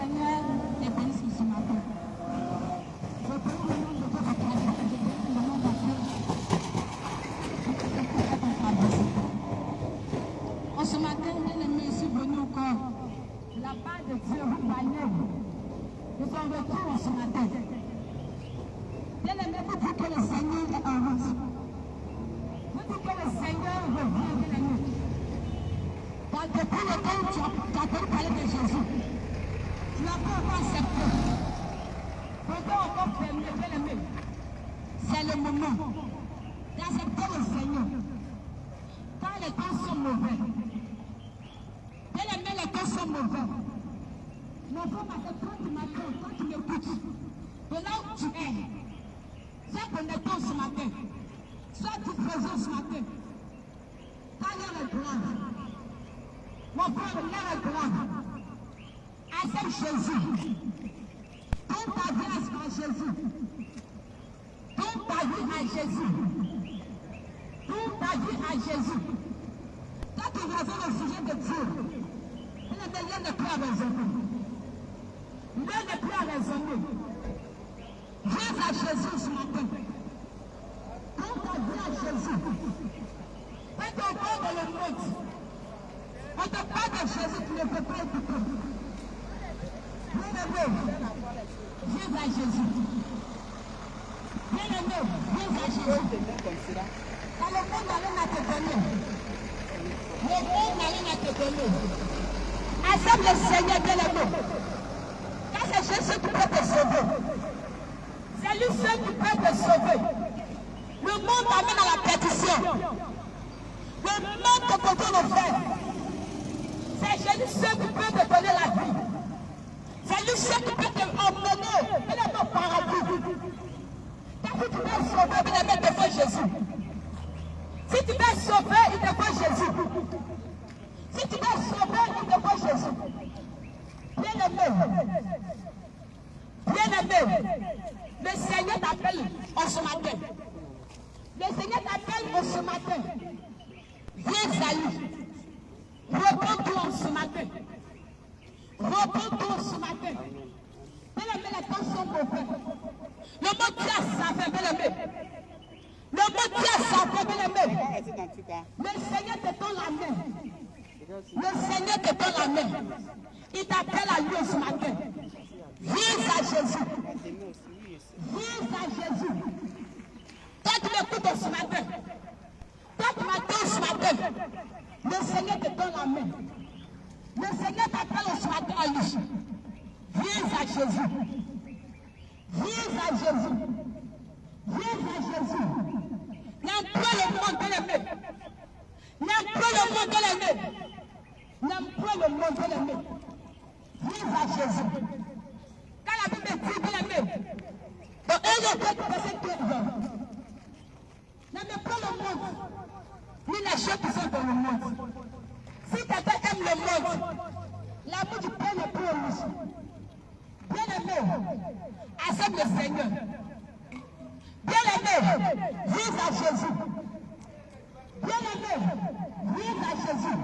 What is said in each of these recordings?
Seigneur est béni ce matin. Je prie au nom de votre Père, je prie au nom de Dieu. En ce matin, bien-aimés, je suis venu encore. La part de Dieu vous bagnez. Nous sommes retour ce matin. Bien-aimés, vous dites que le Seigneur est en route. Vous dites que le Seigneur revient, bien-aimés. Depuis le temps où tu as parlé de Jésus, tu n'as pas encore accepté. Pourquoi encore fermé, bien-aimé? C'est le moment d'accepter le Seigneur. Quand les temps sont mauvais, bien-aimé, les temps sont mauvais. Mon frère m'a dit, quand tu m'attends, quand tu m'écoutes, de là où tu es, c'est qu'on est temps ce matin. Soit tu présentes ce matin. Quand l'heure est grave, mon frère, l'heure est grave. Accepte Jésus. Donne ta vie à Jésus. Donne ta vie à Jésus. Donne ta vie à Jésus. Quand tu raisonnes au sujet de Dieu, rien n'est plus à raisonner. Rien n'est plus à raisonner. Viens à Jésus ce matin. Donne ta vie à Jésus. Quand tu es dans le monde, on te parle de Jésus, tu ne peux pas écouter. Bien-aimé, viens à Jésus. Bien-aimé, viens à Jésus. Quand le monde n'a rien à te donner, le monde n'a rien à te donner. Accepte le Seigneur, bien-aimé. Quand c'est Jésus qui peut te sauver, c'est lui seul qui peut te sauver. Le monde t'amène à la perdition. Le monde te contrôle le fer. C'est Jésus seul qui peut te donner la vie. C'est lui seul qui peut te emmener dans le paradis. Quand tu veux sauver, bien-aimé, il te faut Jésus. Si tu veux sauver, il te faut Jésus. Si tu veux sauver, il te faut Jésus. Bien-aimé, bien-aimé, le Seigneur t'appelle en ce matin. Le Seigneur t'appelle en ce matin. Viens à lui. Repends-toi en ce matin. Repends-toi ce matin. Bien-aimé, les temps sont mauvais. Le mot Dieu savait, bien-aimé. Le mot Dieu savait, bien-aimé. Le Seigneur te donne la main. Le Seigneur te donne la main. Il t'appelle à lui ce matin. Viens à Jésus. Viens à Jésus. Toi qui m'écoutes ce matin. Toi qui m'attends ce matin. Le Seigneur te donne la main. Le Seigneur t'appelle ce matin à lui. Viens à Jésus. Viens à Jésus. Viens à Jésus. N'aime pas le monde, bien-aimé. N'aime pas le monde, bien-aimé. N'aime pas le monde, bien-aimé. Viens à Jésus. Quand la Bible dit, bien-aimé, dans 1 verset 15, n'aime pas le monde, ni les choses qui sont dans le monde. Si quelqu'un aime le monde, l'amour du Père n'est plus en lui. Bien-aimé, accepte le Seigneur. Bien-aimé, viens à Jésus. Bien-aimé, viens à Jésus.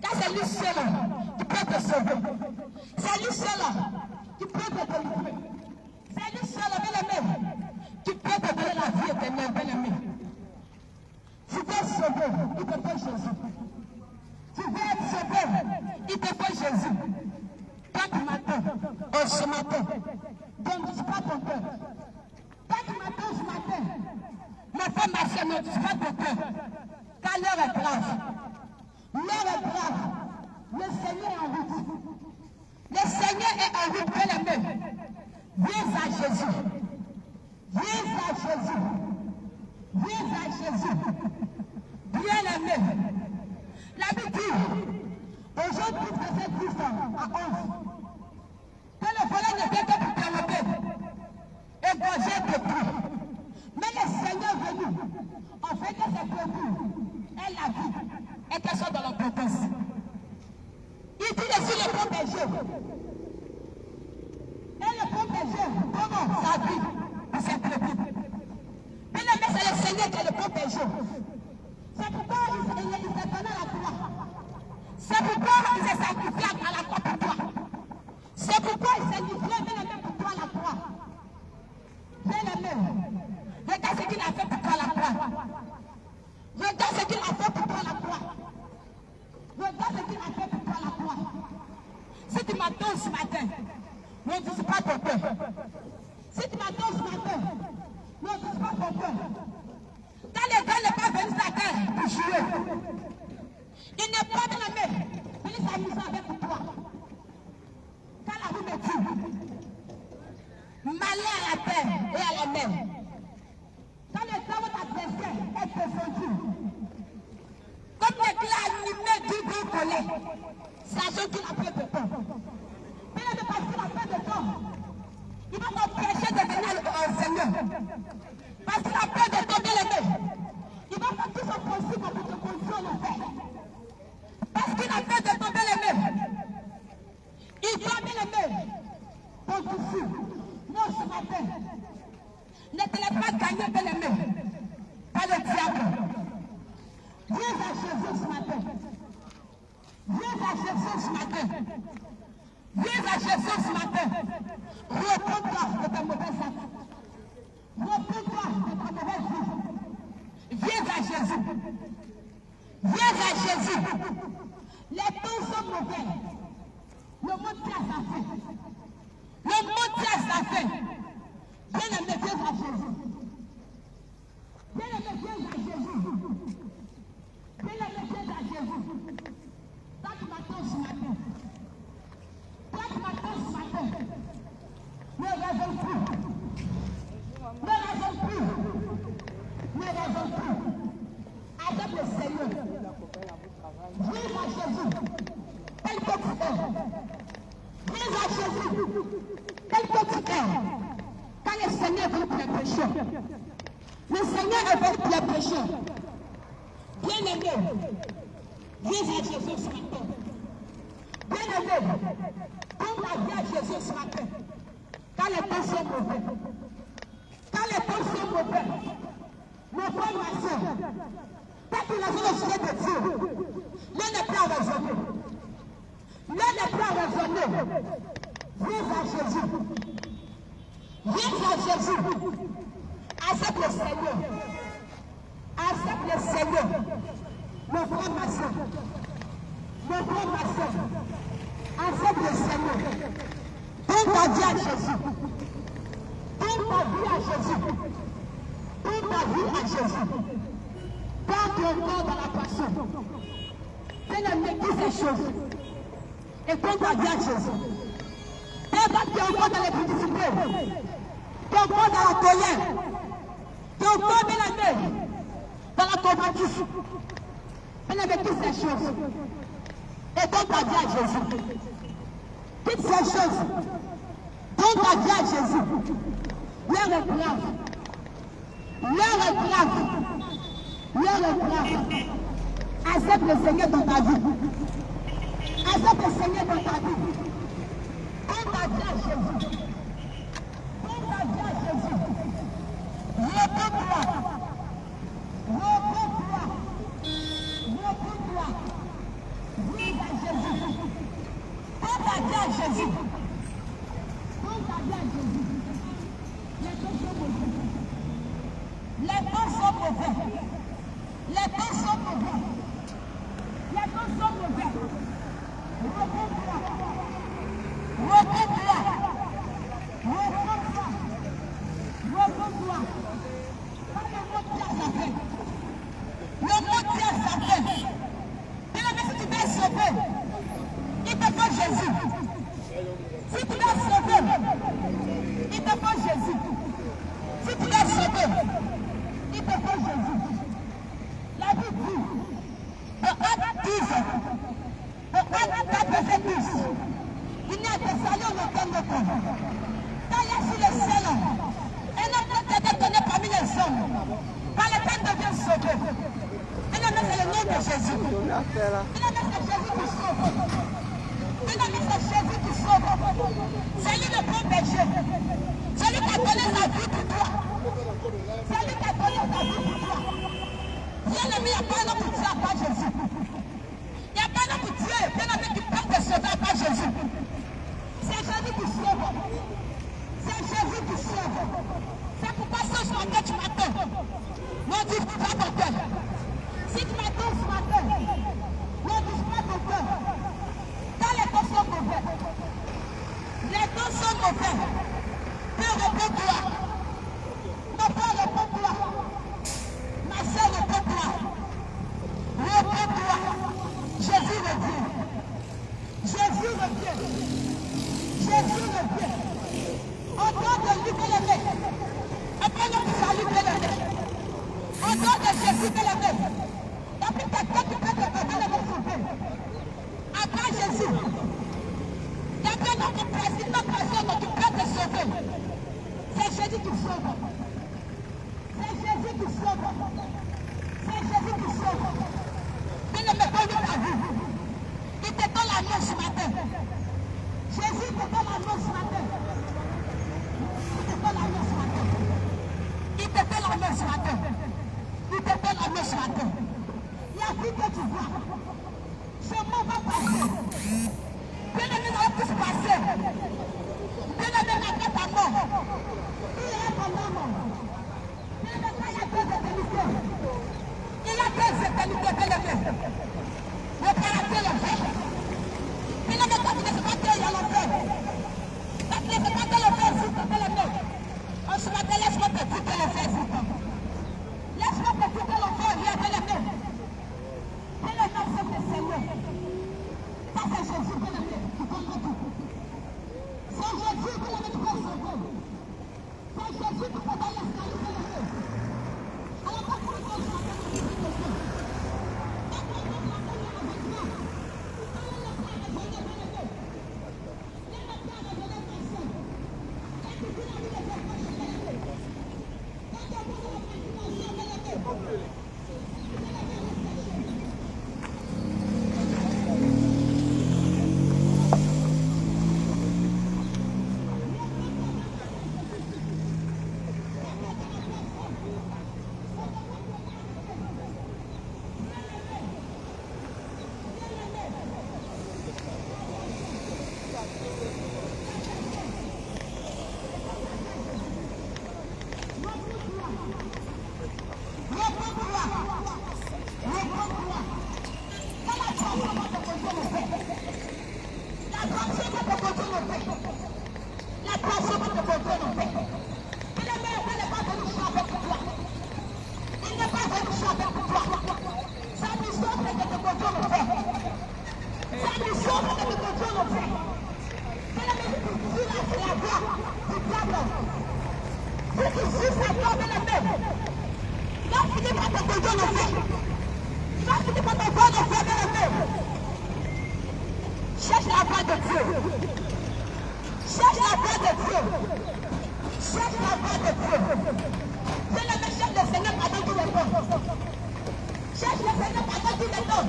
Car c'est lui seul qui peut te sauver. C'est lui seul qui peut te délivrer. C'est lui seul, bien-aimé, qui peut te donner la vie éternelle, bien-aimé. Tu veux sauver, il te faut Jésus. Tu veux être sauvé, il te faut Jésus. Quand tu m'attends, ce matin, ne dis pas ton cœur. Quand tu m'attends ce matin, ma femme, ma soeur, ne dis pas ton cœur. Car l'heure est grave. L'heure est grave. Le Seigneur est en route. Le Seigneur est en route, bien-aimé. Viens à Jésus. Viens à Jésus. Viens à Jésus. Bien-aimé. La Bible dit, aujourd'hui, verset 10 à 11, que le volet ne vient que pour permettre et gorger de tout. Mais le Seigneur est venu, en fait que c'est prévu, et la vie, et qu'elle soit dans l'abondance. Il dit je suis le bon berger. Et le bon berger, comment sa vie, c'est prévu. Mais c'est le Seigneur qui est le bon berger. C'est pourquoi il s'est donné la croix. C'est pourquoi il s'est sacrifié à la croix pour toi. C'est pourquoi il s'est livré, bien aimé, pour toi la croix. Bien aimé, regarde ce qu'il a fait pour toi la croix. Regarde ce qu'il a fait pour toi la croix. Regarde ce qu'il a fait pour toi la croix. Si tu m'attends ce matin, ne dis pas ton peur. Si tu m'attends ce matin, ne dis pas ton peur. Quand les gars n'est pas venu sur la terre pour jouer, il n'est pas bien aimé. Venu s'amuser avec toi. Quand la vie me tue, malheur à la terre et à la mer. Quand le temps de t'adversaire est descendu, comme l'éclat allumé du gros collet, sachant qu'il a peur de toi. Mais il ne passe qu'il a peur de toi. Il va t'empêcher de venir au Seigneur. Parce qu'il a peur de toi, bien aimé. Il va faire tout son possible pour te conduire au fait. Parce qu'il a peur de toi, bien aimé. Il doit, bien aimé, ton souci. Non, ce matin, ne te laisse pas gagner, bien aimé, par le diable. Viens à Jésus ce matin. Viens à Jésus ce matin. Viens à Jésus ce matin. Repends-toi de ta mauvaise acte. Repends-toi de ta mauvaise vie. Viens à Jésus. Viens à Jésus. Les temps sont mauvais. Le monde tient sa fin. Le monde tient sa fin. Bien aimé, viens à Jésus. Bien aimé, viens à Jésus. Bien aimé, viens à Jésus. Toi qui m'attends ce matin. Toi qui m'attends ce matin. Ne raisonne plus. Ne raisonne plus. Ne raisonne plus. Avec le Seigneur. Viens à Jésus. Quel petit cœur. Viens à Jésus. Quel petit cœur. Quand le Seigneur est venu pour les pécheurs. Le Seigneur est venu pour les pécheurs. Bien aimé. Viens à Jésus ce matin. Bien aimé. Donne la vie à Jésus ce matin. Quand les temps sont mauvais. Quand les temps sont mauvais. Mon frère, ma soeur. Quand tu l'as vu le souhait de Dieu. L'un n'est pas raisonné. L'un n'est pas raisonné. Viens à Jésus. Viens à Jésus. Accepte le Seigneur. Accepte le Seigneur. Mon frère, ma soeur. Mon frère, ma soeur. Accepte le Seigneur. Donne ta vie à Jésus. Donne ta vie à Jésus. Donne ta vie à Jésus. Garde ton corps dans la passion. Bien-aimé, dis ces choses. Et donne ta vie à Jésus. Et va tu es encore dans les difficultés. Tu es encore dans la colère. Tu es encore, bien-aimé, dans la convoitise. Bien-aimé, dis ces choses. Et donne ta vie à Jésus. Dites ces choses. Donne ta vie à Jésus. L'heure est grave. L'heure est grave. L'heure est grave. Accepte le Seigneur dans ta vie. Accepte le Seigneur dans ta vie. Donne ta vie à Jésus. Donne ta vie à Jésus. Repends-toi. Repends-toi. Repends-toi. Viens à Jésus. Donne ta vie à Jésus. Donne ta vie à Jésus. Les temps sont mauvais. Les temps sont mauvais. Les temps sont mauvais. Les temps sont mauvais. Repends-toi. Repends-toi. Repends-toi. Repends-toi. Quand le monde tient sa fin. Le monde tient sa fin. Bien-aimé, si tu veux sauver, il te faut Jésus. Si tu veux sauver, il te faut Jésus. Si tu veux sauver, il te faut Jésus. La Bible dit, au Acte 10, au Acte 4, verset 10, il n'y a que salut en aucun autre. Quand il y a sur le ciel, un autre était donné parmi les hommes, par lequel devient sauvé. Et le c'est le nom de Jésus. Et le c'est Jésus qui sauve. Et le c'est Jésus qui sauve. C'est lui le bon berger. C'est lui qui a donné sa vie pour toi. C'est lui qui a donné sa vie pour toi. Bien aimé, il n'y a pas un homme pour Dieu à part Jésus. Il n'y a pas un homme pour Dieu, bien aimé, qui peut te sauver à part Jésus. C'est Jésus C'est Jésus qui sauve. C'est pourquoi ce matin tu m'attends. Non, dis pas ton cœur. Si tu m'attends ce matin, non, dis pas ton cœur. Quand les temps sont mauvais, les temps sont mauvais. Dieu répond-toi. Mon frère répond-toi. Ma soeur répond-toi. Répond-toi. Jésus revient. Jésus revient. Jésus revient. En dehors de lui que les mecs. Après notre salut que les mecs. En dehors de Jésus que les mecs. Depuis ta tête, tu peux te donner le sauver. Après Jésus. D'après notre président, tu peux te sauver. C'est Jésus qui sauve. C'est Jésus qui sauve. C'est Jésus qui sauve. Il ne me donne pas vu. Il te donne la main ce matin. Jésus te donne la main ce matin. Il te donne la main ce matin. Il te donne la main ce matin. Il te donne la main ce matin. Il y a tout que tu vois. Ce mot va passer. Bien-aimé va plus passer. Bien-aimé après ta mort. Il y a ton âme. Bien-aimé, il y a deux éternités. Il y a deux éternités, bien-aimé. Le caractère le fait. Bien-aimé, quand tu ne sais pas qu'il y a l'enfer. Quand tu ne sais pas que le fait, s'il te plaît, bien-aimé. En ce matin, laisse-moi te dire que le fait, s'il te plaît. Laisse-moi te dire que l'enfer vient, bien-aimé. Bien-aimé, c'est le Seigneur. Ça, c'est Jésus, bien-aimé, qui donne le tout. C'est Jésus, bien-aimé, qui peut sauver. C'est Jésus qui peut donner l'escalier, bien-aimé. Alors, quand tu me donnes ça, cherche la voix de Dieu. Cherche la voix de Dieu. Cherche la voix de Dieu. C'est le méchant du Seigneur pendant tout le temps. Cherche le Seigneur pendant tout le temps.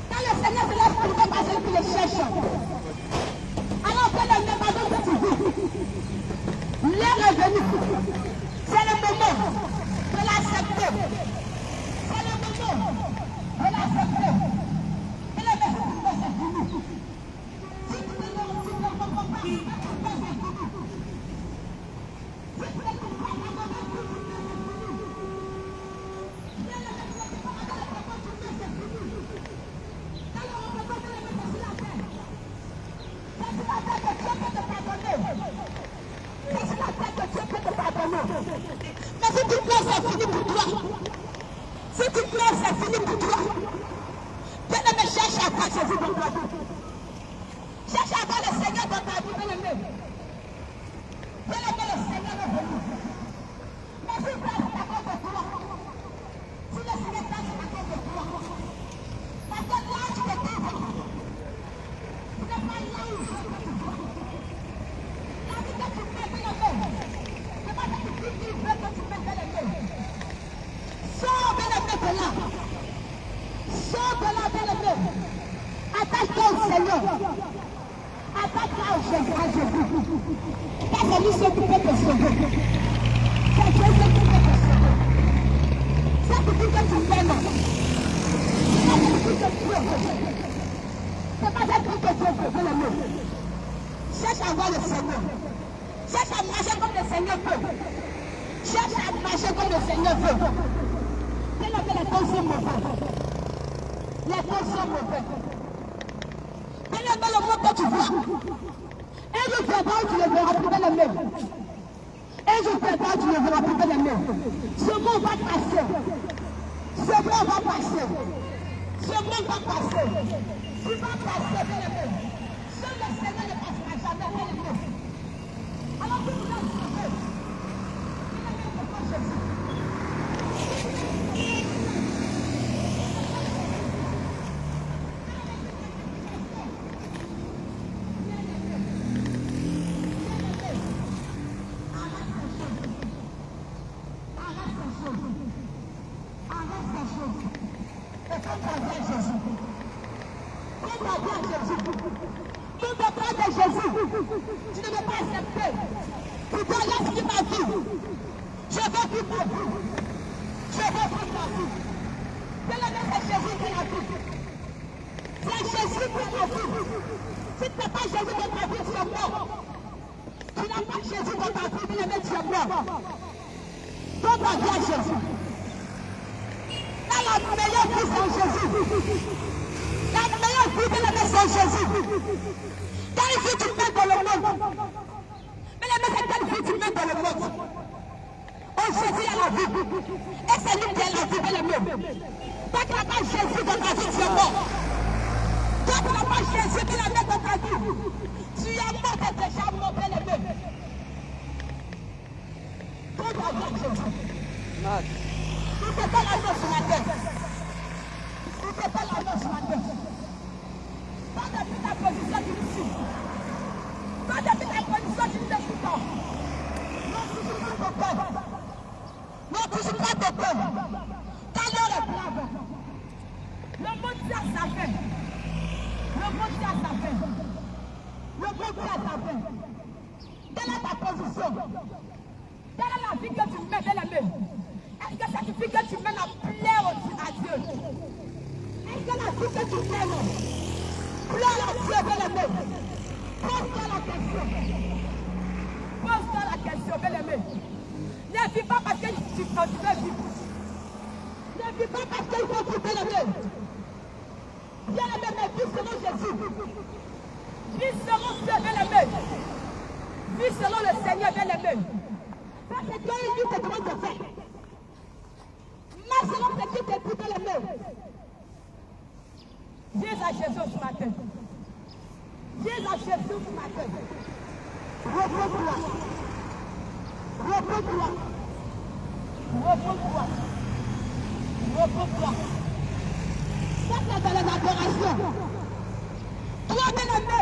Quand le Seigneur se lève pour toi, parce que tu le cherches. Alors que le même pendant que tu vis, l'heure est venue. C'est le moment de l'accepter. C'est le moment de l'accepter. Et le message c'est fini. Si tu ne le comprends pas, si tu ne comprends pas, mais si tu pleures, c'est fini pour toi. Si tu pleures, c'est fini pour toi. Bien-aimé, cherche à voir Jésus dans ta vie. Cherche à voir le Seigneur dans ta vie, bien-aimé. Bien-aimé, le Seigneur est venu. Mais si tu es à cause de toi, si le Seigneur est à cause de toi, parce que là, tu te trouves. Ce n'est pas là où je veux que tu sois. La vie que tu fais, bien-aimé. C'est pas que tu dis qu'il veut que tu fais, bien-aimé. Sors, bien-aimé, de là. Sors de là, bien-aimé. Attache-toi au Seigneur. Attache-toi à Jésus. Car c'est lui seul qui peut te sauver. C'est Jésus qui peut te sauver. C'est pour dire que tu l'aimes. C'est pour dire que tu es. C'est pas ça que Dieu veut, bien-aimé. Cherche à voir le Seigneur. Cherche à marcher comme le Seigneur veut. Cherche à marcher comme le Seigneur veut. Tellement que les causes sont mauvaises. Les causes sont mauvaises. Tellement que le monde que tu vois. Un jour viendra où tu ne verras plus les mêmes. Un jour viendra où tu ne verras plus les mêmes. Ce monde va passer. Ce monde va passer. Ce monde va passer. Tu vas passer les mêmes. Seul le Seigneur ne passera jamais les mêmes. Alors que vous êtes sauvés. Il est même pour Jésus. Tu ne veux pas accepter. Tu dois laisser ma vie. Je veux vivre ma vie. Je veux vivre ma vie. C'est Jésus qui l'a vie. C'est Jésus qui l'a vie. Si tu n'as pas Jésus dans ta vie, tu es mort. Tu n'as pas Jésus dans ta vie, mais tu es mort. Donne ta vie à Jésus. La meilleure vie, c'est Jésus. La meilleure vie, c'est Jésus. Quelle vie tu mets dans le monde? Mais la meilleure quelle vie tu mets dans le monde? Oh, Jésus a la vie. Et c'est lui qui a la vie, mais le mieux. Toi qui n'as pas Jésus dans ta vie, tu es mort. Toi qui n'as pas Jésus qui la met dans ta vie, tu es mort, tu es déjà mort, mais le mieux. Toi, tu as Jésus. Tu ne peux pas la mettre sur la tête. Tu ne peux pas la mettre sur la tête. Pas depuis ta position du dessus. Pas depuis ta position du dessus. Non, toujours pas ton père. Non, toujours pas ton père. Ta l'heure est brave. Le monde dit à sa fin. Le monde dit à sa fin. Le monde dit à sa fin. Quelle est ta position? Quelle est la vie que tu mets dans les mains? Est-ce que cette vie que tu mets la plaire à Dieu? Est-ce que la vie que tu mets pleure à Dieu dans les mains? Pose-toi la question. Pose-toi la question, bien-aimé. Ne vis pas parce que tu veux vivre. Ne vis pas parce qu'il faut quitter le mains. Bien-aimé, mais vis selon Jésus. Vis selon Dieu, bien-aimé. Vis selon le Seigneur, bien-aimé. Ça, c'est Dieu qui te demande de faire. Mais selon ce qui te dit dans les mains. Dis à Jésus ce matin. Dis à Jésus ce matin. Repose-toi. Repose-toi. Repose-toi. Repose-toi. Ça, c'est dans les adorations. Toi, bien-aimé,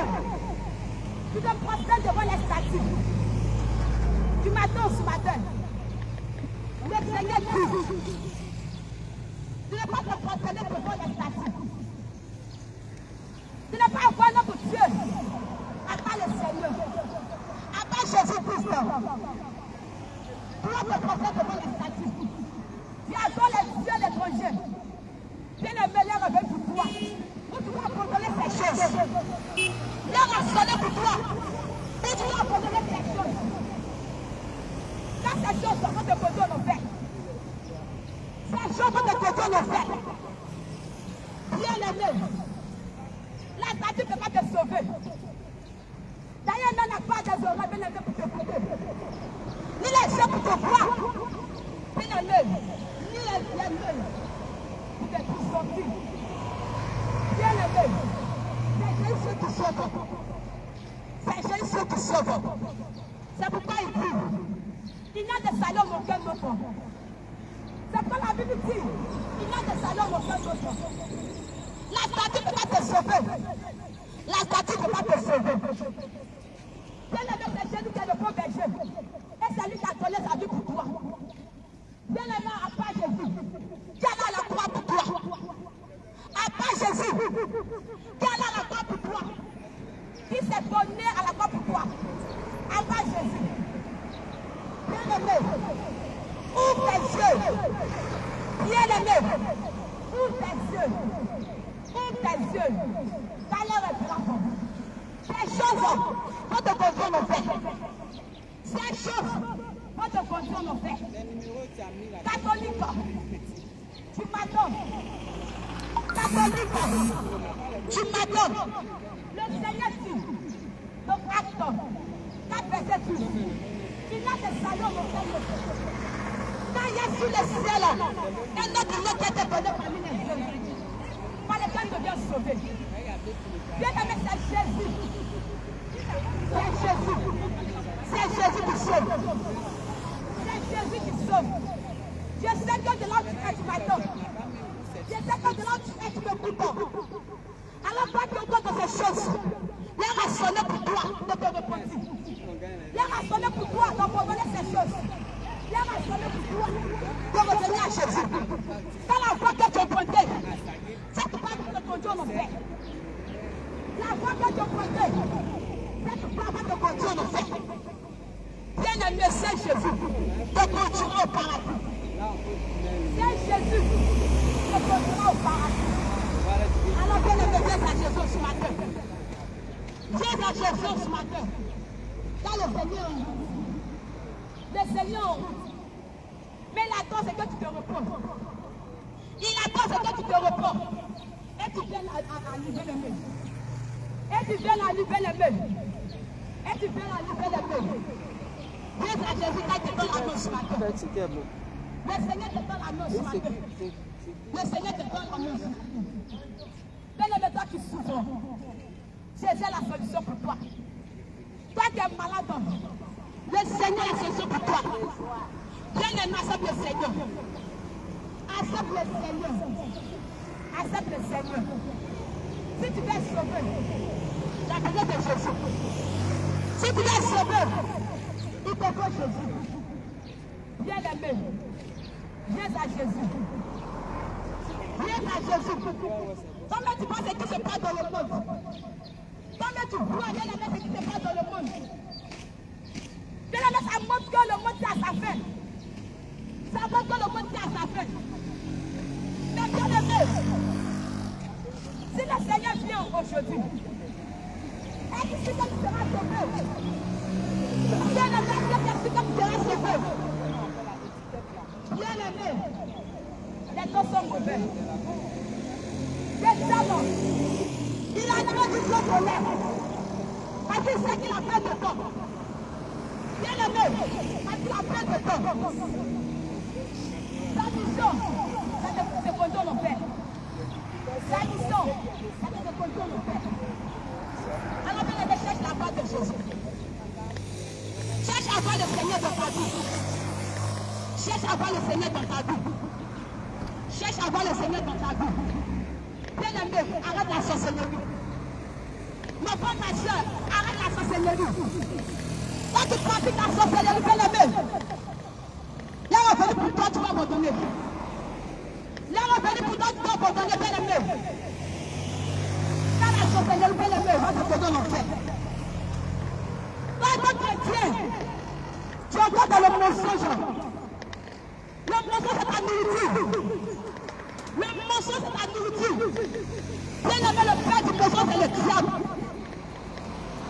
tu te prostères devant les statues. Tu m'attends ce matin. Le Seigneur dit, tu n'es pas te prosterner devant les statues. Tu n'es pas avoir notre Dieu, à part le Seigneur, à part Jésus-Christ. Tu dois te prosterner devant les statues. Tu adores les dieux l'étranger. Bien-aimé, leur revient pour toi. Tu dois abandonner ces choses. Leur a sonné pour toi. Et tu dois abandonner ces choses. Quand ces choses vont te poser en enfer. Ces choses vont te poser en enfer. Bien-aimé, la statue ne peut pas te sauver. D'ailleurs, elle n'a pas des oreilles bien-aimé pour te sauver. Ni les yeux pour te voir. Bien-aimé, ni les bien-aimés pour te tout sortir. Bien-aimé, c'est Jésus qui sauve. C'est Jésus qui sauve. C'est pourquoi il dit, il n'y a de salut en aucun autre. C'est pas la Bible dit, il n'y a de salut en aucun autre. La statue ne peut pas te sauver. La statue ne peut pas te sauver. Bien-aimé, c'est Jésus qui est le bon berger. Et c'est lui qui a donné sa vie pour toi. Bien-aimé, à part Jésus, qui est là à la croix pour toi. À part Jésus, qui est là à la croix pour toi. Qui s'est donné à la croix pour toi. À part Jésus. Bien-aimé, ouvre tes yeux. Bien-aimé, ouvre tes yeux. Ouvre tes yeux. Ta l'heure est grave. Tes choses vont te conduire en enfer. Ces choses vont te conduire en enfer. Catholique, tu m'adonnes. Catholique, tu m'adonnes. Le Seigneur dit, donc acte 4 verset 12. Il a des salons au ciel. Quand il y a sur le ciel, un autre nom qui a été donné parmi les hommes, par lequel tu viens sauver. Bien-aimé, c'est Jésus. C'est Jésus. C'est Jésus qui sauve. C'est Jésus qui sauve. Je sais que de là où tu es, tu m'attends. Je sais que de là où tu es, tu me coupes. Alors, toi qui entends de ces choses, l'air a sonné pour toi de te repentir. L'air a sonné pour toi d'abandonner ces choses. L'air a sonné pour toi de revenir à Jésus. Dans la voie que tu empruntais, cette voie qui te conduit en enfer. La voie que tu empruntais, cette voie va te conduire en enfer. Bien-aimé, c'est Jésus te conduira au paradis. C'est Jésus te conduira au paradis. Alors, bien-aimé, viens à Jésus ce matin. Viens à Jésus ce matin. Dans le Seigneur, mais il attend c'est que tu te reposes. Il attend c'est que tu te reposes. Et tu viens à lever les mains. Et tu viens à lever les mains. Et tu viens à lever les mains. Viens à Jésus quand tu te donnes la main ce matin. Le Seigneur te donne la main ce matin. Le Seigneur te donne la main. Bien-aimé, toi qui souffres, Jésus a la solution pour toi. Toi qui es malade, le Seigneur a la solution pour toi. Bien-aimé, accepte le Seigneur. Accepte le Seigneur. Accepte le Seigneur. Si tu veux sauver, la présence de Jésus. Si tu veux sauver, il te faut Jésus. Bien-aimé, viens à Jésus. Viens à Jésus. Toi-même tu penses ce qui se passe dans le monde. Toi-même tu vois bien-aimé ce qui se passe dans le monde. Bien-aimé, ça montre que le monde est à sa fin. Ça montre que le monde est à sa fin. Mais bien-aimé, si le Seigneur vient aujourd'hui, est-ce que tu seras sauvé? Bien-aimé, est-ce que tu seras sauvé? Bien-aimé, les temps sont mauvais. Les hommes, il a donné du temps pour l'air. Parce qu'il sait qu'il a plein de temps. Bien-aimé, parce qu'il a plein de temps. Sa mission, c'est de conduire l'enfer. Sa mission, c'est de conduire l'enfer. Alors, bien-aimé, cherche la voix de Jésus. Cherche à voir le Seigneur dans ta vie. Cherche à voir le Seigneur dans ta vie. Cherche à voir le Seigneur dans ta vie. Bien-aimé, arrête la sorcellerie. Ma femme, ma soeur, arrête la sorcellerie. Quand tu pratiques la sorcellerie, bien-aimé, là on va venir pour toi, tu vas abandonner. Là on va venir pour toi, tu vas abandonner, bien-aimé. Quand la sorcellerie, bien-aimé, va te donner l'enfer. Toi, toi, chrétien, tu es encore dans le mensonge. Le mensonge, c'est ta nourriture. Le mensonge, c'est ta nourriture. Bien-aimé, le père du mensonge, c'est le diable.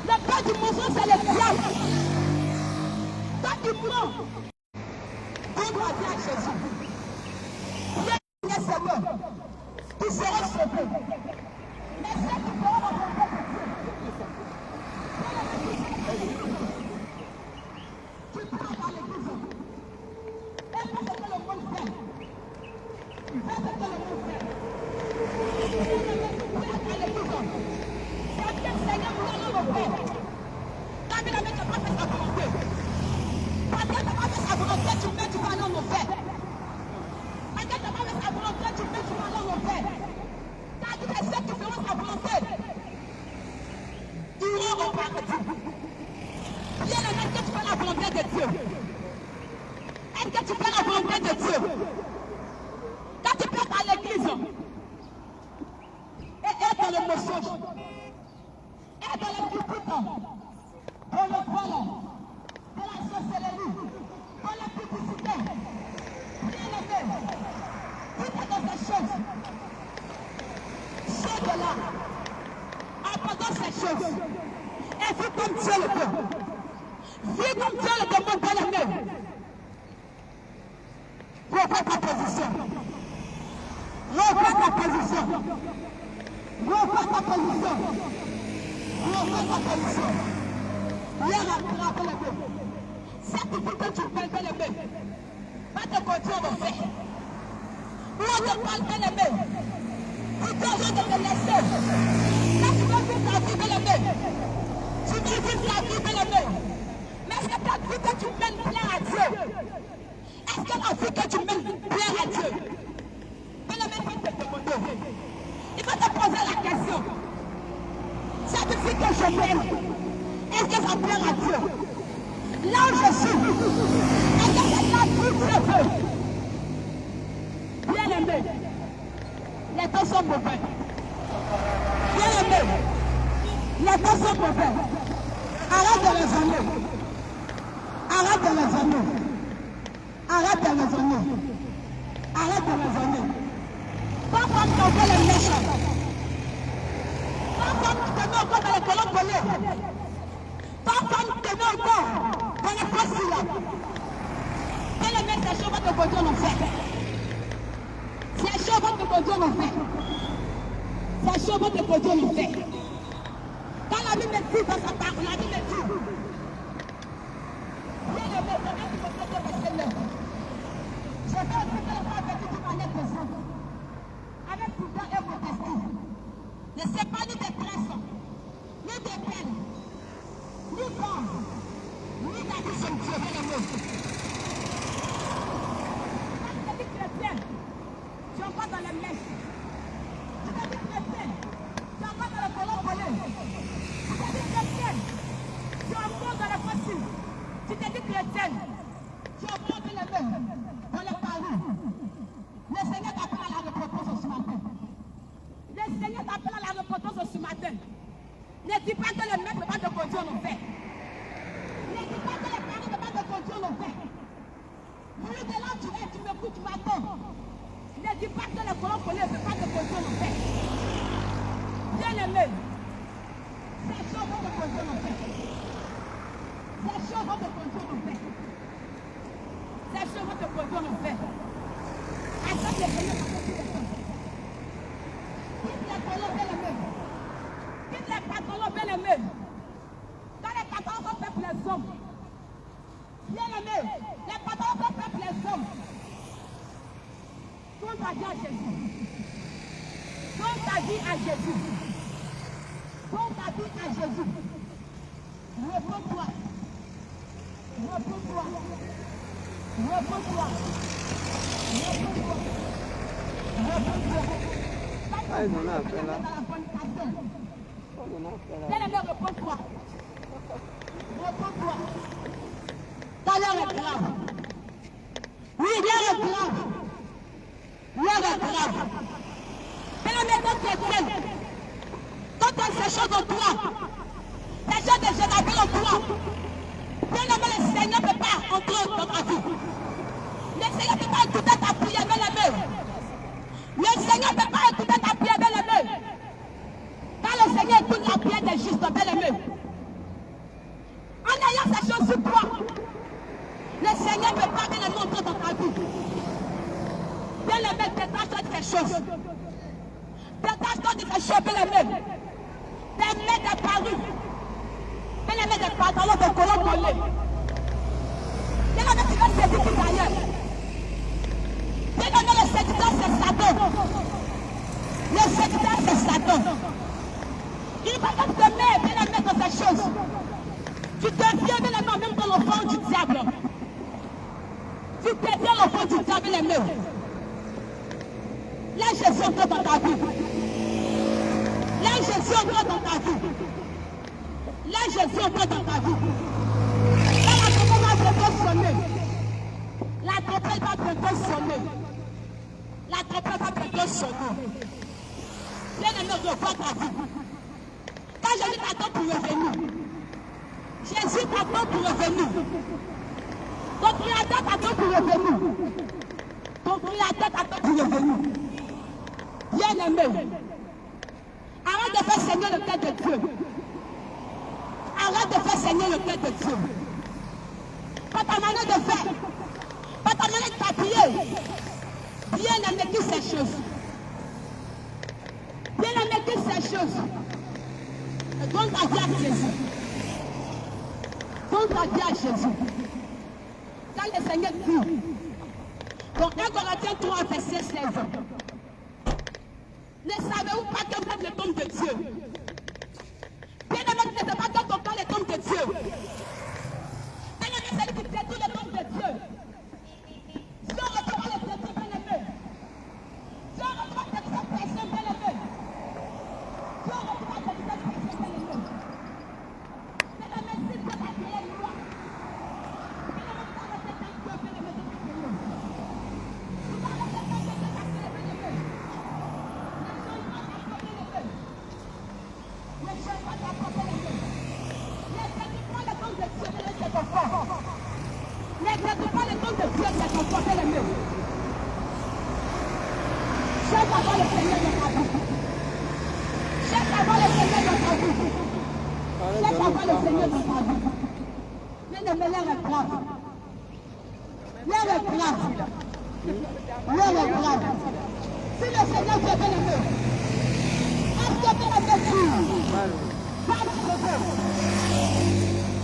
Le père du mensonge, c'est le diable. Toi qui prends, on doit dire à Jésus. Viens, Seigneur, tu seras sauvé. Mais ceux qui feront la volonté de Dieu, tu prends dans l'église. Et fais ce que le monde fait. Fais ce que le monde fait. C'est bien, Seigneur, nous allons le faire. David n'avait pas fait sa volonté. Parce que tu n'as pas fait sa volonté, tu mets du mal en enfer. Parce que tu n'as pas fait sa volonté, tu mets du mal en enfer. Quand tu es ceux qui feront sa volonté, ils iront au paradis. Bien, est-ce que tu fais la volonté de Dieu? Est-ce que tu fais la volonté de Dieu? Quand tu passes à l'église, et dans le mensonge, et dans le pulpite, dans le vol, dans la sorcellerie, dans la publicité, bien-aimé, tout est dans ces choses. Sors de là, abandonne ces choses, et comme Dieu le veut. Vis comme Dieu le demande, bien-aimé. Reprends ta position. Reprends ta position. Reprends ta position. Reprends ta position. Hier, après le bébé. Cette que tu fais, bien-aimé, va te continuer à le faire. Moi, je parle, bien-aimé. Tu dois de te laisser. Là, tu vas vivre ta vie, bien-aimé. Tu vas vivre ta vie, bien-aimé. Mais est-ce que ta vie que tu mènes plaît à Dieu? Est-ce que la vie que tu mènes plaît à Dieu? Bien-aimé, il faut te demander. Il faut te poser la question. Cette vie que je mène, est-ce que ça plaît à Dieu? Là où je suis, est-ce que c'est la vie que je veux? Bien-aimé, les temps sont mauvais. Bien-aimé, les temps sont mauvais. Arrête de les emmener. Arrête de les emmener. Arrête de les emmener. Arrête de les emmener. Pas comme tu fais les méchants. Pas comme tu te mets encore dans les colonnes collées. Pas comme tu te mets encore dans les fossiles. Quel est ces choses va te conduire en enfer? Ces choses vont te conduire en enfer. Ces choses vont te conduire en enfer. Quand la Bible me dit dans sa parole, la Bible me dit, bien aimé, c'est bien que je peux te Seigneur. Je vais occuper la femme avec toute manière présente, avec pouvoir et modestie. Ne sais pas ni des presses, ni des peines, ni corps, ni d'addition Dieu, bien aimé. Quand tu te dis chrétien, tu es encore dans les mèches. Tu te dis chrétien, tu es encore dans le colon volé. Tu te dis chrétien, tu es encore dans la fossile. Tu te dis chrétien, tu es encore dans les mains, dans les paris. Le Seigneur t'appelle à la repentance ce matin. Le Seigneur t'appelle à la repentance ce matin. Ne dis pas que le maître va te conduire en enfer. Ne dis pas que les paris ne vont te conduire en enfer. Vu de là où tu es, tu m'écoutes, tu m'attends. Ne dis pas que le colon collé ne peut pas te conduire en enfer. Bien-aimé, ces choses vont te conduire en enfer. Ces choses vont te conduire en enfer. Ces choses vont te conduire en enfer. Attends les Seigneur pour que tu les fasses. Quitte les colons, bien-aimé. Quitte les pantalons, bien-aimé. Quand les pantalons sont faits pour les hommes. Bien-aimé, les pantalons sont faits pour les hommes. Donne ta vie à Jésus. Donne ta vie à Jésus. Donne ta vie à Jésus. Repose-toi. Repose-toi. Repose-toi. Repose-toi. Repose-toi. Ay, no, no, espera. Bien-aimé, repose-toi. Repose-toi. Ta l'heure est grave. Oui, l'heure est grave. L'heure est grave. Bien-aimé, quand tu es seul, quand tu as ces choses en toi, ces choses de Jézabel en toi, bien-aimé, le Seigneur ne peut pas entrer dans ta vie. Le Seigneur ne peut pas écouter ta prière, bien-aimé. Le Seigneur ne peut pas écouter ta prière, bien-aimé. Quand le Seigneur écoute la prière des justes, bien-aimé, en ayant ces choses sur toi, le Seigneur ne peut pas bien-aimé entrer dans ta vie. Bien-aimé, détache-toi de ces choses. Détache-toi de ces choses, bien-aimé. Des mains, des parures. Bien-aimé, des pantalons, des colons collés. Bien-aimé, tu veux séduire d'ailleurs. Bien-aimé, le séducteur, c'est Satan. Le séducteur, c'est Satan. Il va te mettre, bien-aimé, dans ces choses. Tu deviens, bien-aimé, même dans l'enfant du diable. Tu deviens l'enfant du diable, bien-aimé. Là, Jésus entre dans ta vie. Là, Jésus entre dans ta vie. Là, Jésus entre dans ta vie. Là, la trompette va bientôt sonner. La trompette va bientôt sonner. La trompette va bientôt sonner. Bien-aimé, revois ta vie. Quand Jésus t'attend pour revenir, Jésus t'attend pour revenir. Ton Créateur t'attend pour revenir. Ton Créateur t'attend pour revenir. Bien-aimé, arrête de faire saigner le cœur de Dieu. Arrête Arrête de faire saigner le cœur de Dieu. Pas ta manière de faire. Pas ta manière de t'habiller. Bien-aimé qui ces choses. Bien-aimé qui ces choses. Donne ta vie à Jésus. Donne ta vie à Jésus. Quand le Seigneur dit, dans 1 Corinthiens 3, verset 16, ne savez-vous pas que vous êtes le tombe de Dieu? Bien-aimé, tu ne sais pas que ton corps est le tombe de Dieu. Bien-aimé, c'est lui qui détruit le tombe de Dieu. Si on ne peut pas le détruire, bien-aimé, si on ne peut pas détruire cette personne, bien-aimé, si on ne peut pas détruire cette personne, bien-aimé, bien-aimé, si c'est la prière loi, bien-aimé, tu vas rester dans Dieu, bien-aimé, de ta prière. Tu vas rester dans Dieu, de ta prière, bien-aimé. Ne cherche pas ta propre bien-aimé. Ne détruis pas le tombe de Dieu, bien-aimé, c'est ton corps. Ne détruis pas le tombe de Dieu, c'est ton corps, bien-aimé. Cherche avant le Seigneur dans ta vie. Cherche avant le Seigneur dans ta vie. Cherche avant le Seigneur dans ta vie. Bien-aimé, l'air est grave. L'air est grave. L'air est grave. Si le Seigneur vient, bien-aimé, est-ce que bien-aimé dit, parle de Dieu.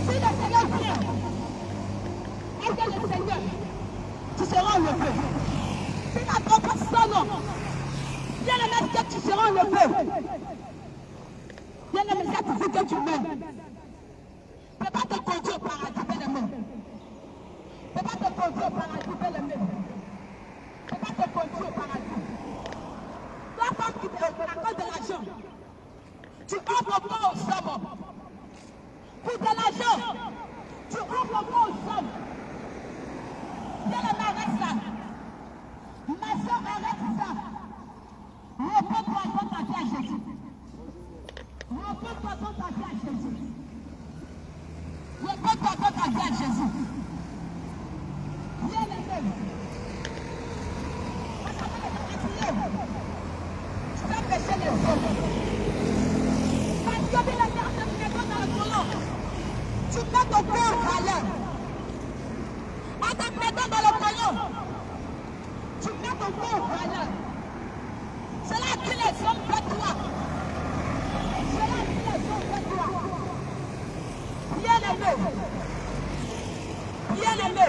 Si le Seigneur vient, est-ce que le Seigneur, tu seras enlevé. Si la propre sonne, bien-aimé, est-ce que tu seras enlevé. Bien-aimé, ça te dit que tu meurs. Ne peux pas te conduire au paradis, bien-aimé. Ne peux pas te conduire au paradis, bien-aimé. Ne peux pas te conduire au paradis. Toi, femme qui te raconte de l'argent, tu offres pas aux hommes. Pour de l'argent, tu offres pas aux hommes. Bien-aimé, arrête ça. Ma soeur, arrête ça. Repose-toi dans ta vie à Jésus. Repose-toi dans ta vie à Jésus. Repose-toi dans ta vie à Jésus. Bien-aimé. Tu vas pécher les hommes. Parce que bien la terre te met dans le volant. Tu mets ton corps en valeur. En te mettant dans le volant, tu mets ton corps en valeur. Cela dit les hommes de toi. Cela dit les hommes de toi. Bien-aimé. Bien-aimé.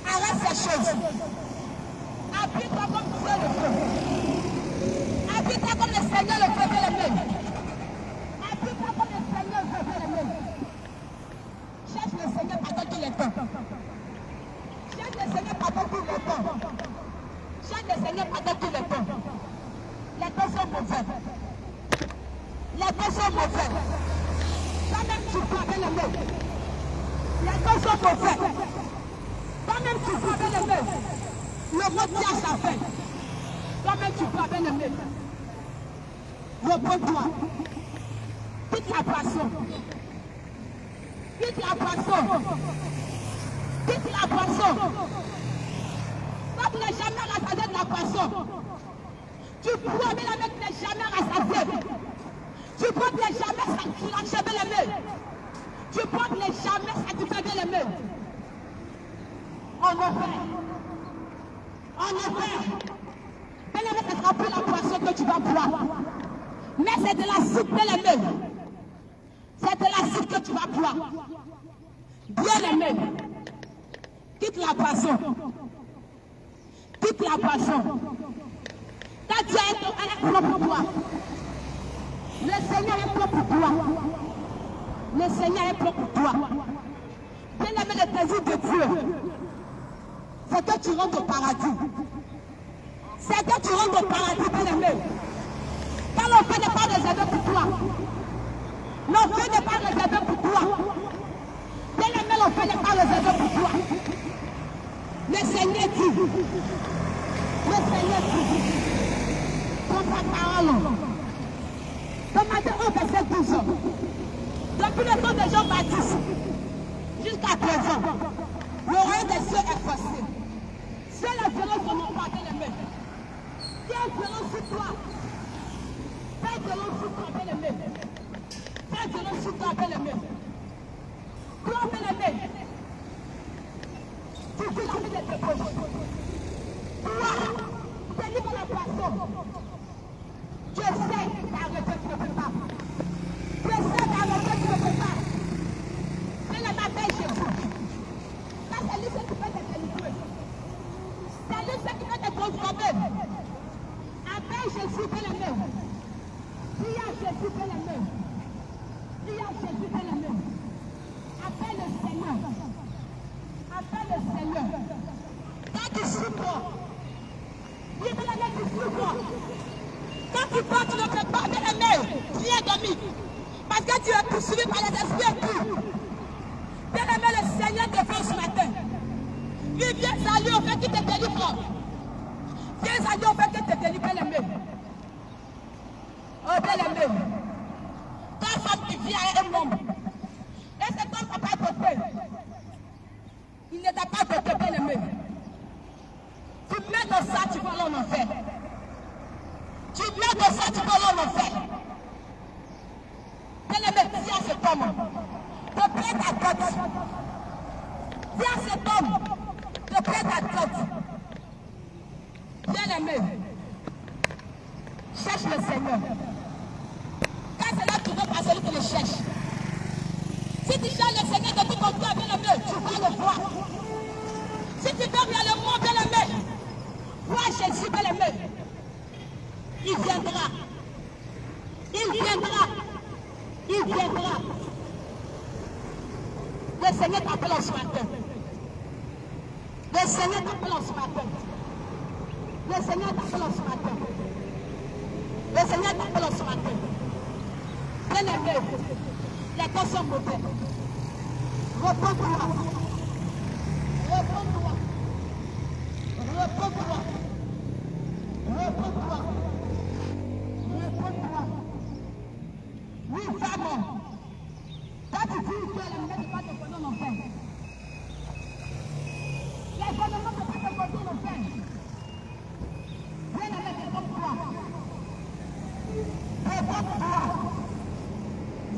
Arrête ces choses. Habite-toi comme Dieu le fait. Habite-toi comme le Seigneur le fait, bien-aimé. Habite-toi comme le Seigneur le fait, bien-aimé. Cherche le Seigneur pendant tout le temps. Cherche le Seigneur pendant tout le temps. Cherche le Seigneur pendant tout le temps. Les temps sont mauvais. Les temps sont mauvais. Toi-même tu crois, bien-aimé. Les temps sont mauvais. Toi-même tu crois, bien-aimé. Le mot dit à sa fin. Toi-même tu crois, bien-aimé. Repose-toi. Quitte la poisson. Quitte la poisson. Quitte la poisson. Toi, tu n'es jamais rassasié de la poisson. Tu crois, bien-aimé, que tu n'es jamais rassasié. Tu crois que tu n'es jamais satisfait, bien-aimé. Tu crois que tu n'es jamais satisfait, bien-aimé. En enfer. En enfer. Bien-aimé, ce ne sera plus la poisson que tu vas boire. Mais c'est de la soupe, bien-aimé. C'est de la soupe que tu vas boire. Bien-aimé. Quitte la poisson. Quitte la poisson. Quand Dieu est propre pour toi. Le Seigneur est propre pour toi. Le Seigneur est propre pour toi. Bien-aimé, le plaisir de Dieu, c'est que tu rentres au paradis. C'est que tu rentres au paradis, bien-aimé. Quand l'enfer n'est pas réservé pour toi. L'enfer n'est pas réservé pour toi. Bien-aimé, l'enfer n'est pas réservé pour toi. Le Seigneur dit. Le Seigneur dit. Dans sa parole. Dans Matthieu 1, verset 12. Depuis le temps de Jean-Baptiste jusqu'à présent, le royaume des cieux est forcé. C'est la violence de mon Père, bien-aimé. Quelle violence sur toi? Fais violence sur toi, bien-aimé. Fais Faites-le sur toi, bien-aimé. Toi, bien-aimé. Tu dis la vie de tes proches. Toi, délivre la poisson. Je sais qu'arrêter, tu ne peux pas. Je sais qu'arrêter, tu ne peux pas. Mais le matin, Jésus. Ça, c'est lui qui peut te délivrer. C'est lui qui peut te transformer. Appelle Jésus, bien-aimé. Dis à Jésus, bien-aimé. Dis à Jésus, bien-aimé. Appelle le Seigneur. Appelle le Seigneur. Quand tu souffres, dis bien-aimé, tu souffres. Quand tu pars, tu ne fais pas, bien-aimé. Viens dormir. Parce que tu es poursuivi par les esprits impurs. Bien-aimé, le Seigneur te fait ce matin. Il vient saluer au fait qu'il te délivre. Viens saluer au fait qu'il te délivre, bien-aimé. Oh, bien-aimé. Ta femme qui vient à un homme. Et cet homme n'a pas doté. Il ne t'a pas doté, bien-aimé. Tu mets dans ça, tu vas aller en enfer. Tu mets dans ça, tu vas aller en enfer. Bien-aimé, viens à cet homme. Te plaît ta tête. Viens à cet homme. Te plaît ta tête. Bien-aimé. Cherche le Seigneur. Quand c'est là, tu veux pas celui qui le cherche. Si tu cherches le Seigneur de tout ton cœur, bien-aimé, tu vas le voir. Si tu veux réellement, bien-aimé, vois Jésus, bien-aimé. Il viendra. Il viendra. Il viendra. Le Seigneur t'appelle en ce matin. Le Seigneur t'appelle en ce matin. Le Seigneur t'appelle en ce matin. Le Seigneur t'appelle en ce matin. Bien-aimé, les temps sont mauvais. Repends-toi. Repends-toi. Repends-toi. Repends-toi. Repends-toi. Oui, femme. Quand tu dis que la mujer ne va te poner en enfer. L'économie ne va te poner en enfer. Viens avec les hommes toi. Repends-toi.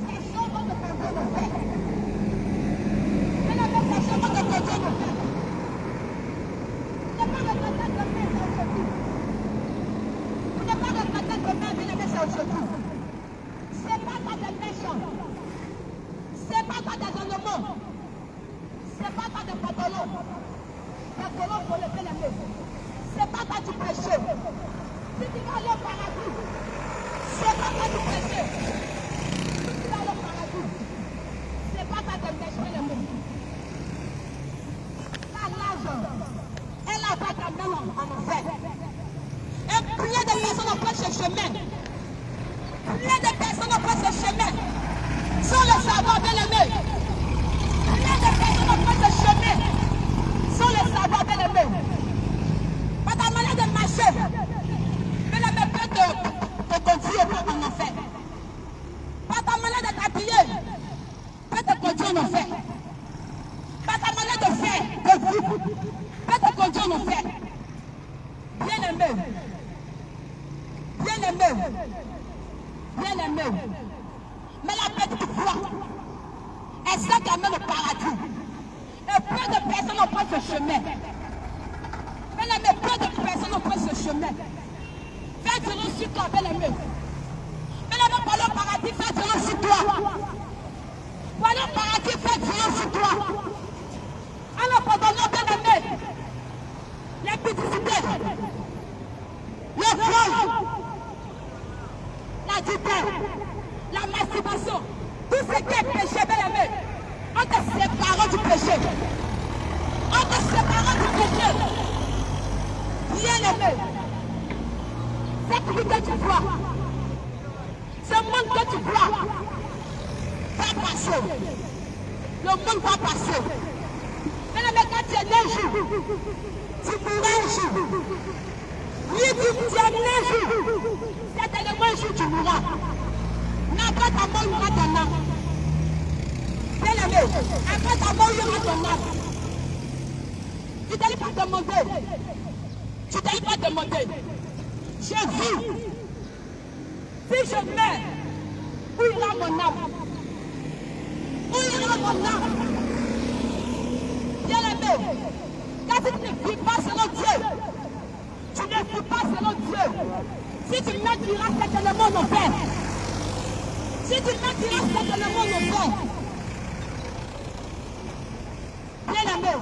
Ces choses vont te poner en enfer. Viens avec ces choses vont te poner en enfer. Tu n'es pas regretté de faire ça aujourd'hui. Tu n'es pas regretté de faire venir ça aujourd'hui. C'est pas ta dépression. C'est pas ta déshonorement. C'est pas ta de pantalon. Ta colonne pour lever les mains. C'est pas ta du péché. Si tu vas aller au paradis, c'est pas ta du péché. Si tu vas aller au paradis, c'est pas ta de lécher les mains. La nage, elle a pas ta main en enfer. Et plein de personnes ont pris ce chemin. Plein de personnes ont pris ce chemin. Sans le savoir, bien-aimé. Plein de personnes ont pris ce chemin. Sans le savoir, bien-aimé. Pas ta manière de marcher. Bien-aimé peut te conduire en enfer. Pas ta manière de t'habiller. Peut te conduire en enfer. Pas ta manière de faire, de vivre. Peut te conduire en enfer. Bien-aimé. Bien-aimé. Bien-aimé. Mais la petite foi, elle sait qu'elle mène au paradis. Et plein de personnes ont pris ce chemin. Mais plein de personnes ont pris ce chemin. Fais du nom sur toi, bien-aimé. Bien-aimé, pour aller au paradis, fais du nom sur toi. Pour aller au paradis, fais du nom sur toi. Alors, pardonnons, bien-aimé, les publicités, le vol, la dupère, la masturbation, tout ce qui est péché, bien-aimé, en te séparant du péché. En te séparant du péché. Bien-aimé, cette vie que tu vois, ce monde que tu vois, va passer. Le monde va passer. Bien-aimé, quand tu es né un jour, tu mourras un jour. Oui, tu es né un jour. Certainement un jour tu mourras. Après ta mort, il y aura ton âme. Bien-aimé, après ta mort, il y aura ton âme. Tu ne t'allais pas demander. Tu ne t'allais pas demander. Je vis. Si je meurs, où ira mon âme? mon âme. Bien-aimé, quand tu ne vis pas selon Dieu, tu ne vis pas selon Dieu. Si tu mets, tu iras certainement en enfer. Si tu mets, tu iras certainement en enfer. Bien-aimé,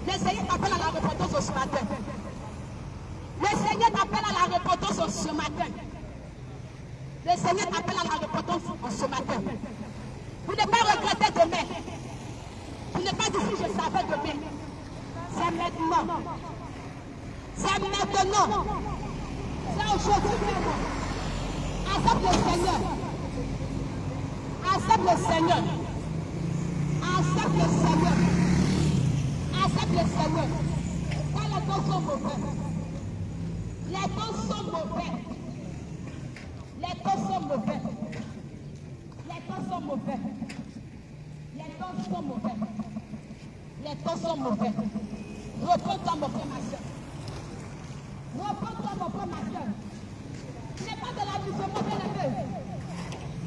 le Seigneur t'appelle à la repentance ce matin. Le Seigneur t'appelle à la repentance ce matin. Le Seigneur t'appelle à la repentance ce matin. Vous ne pas regretter demain. Vous ne pas dire si je savais demain. C'est maintenant. C'est maintenant. C'est aujourd'hui. Accepte le Seigneur. Accepte le Seigneur. Accepte le Seigneur. Accepte le Seigneur. Quand les temps sont mauvais. Les temps sont mauvais. Les temps sont mauvais. Les temps sont mauvais. Les temps sont mauvais. Les temps sont mauvais. Reprends-toi, mon frère, ma soeur. Reprends-toi, mon frère, ma soeur. Ce n'est pas de l'amusement, bien-aimé.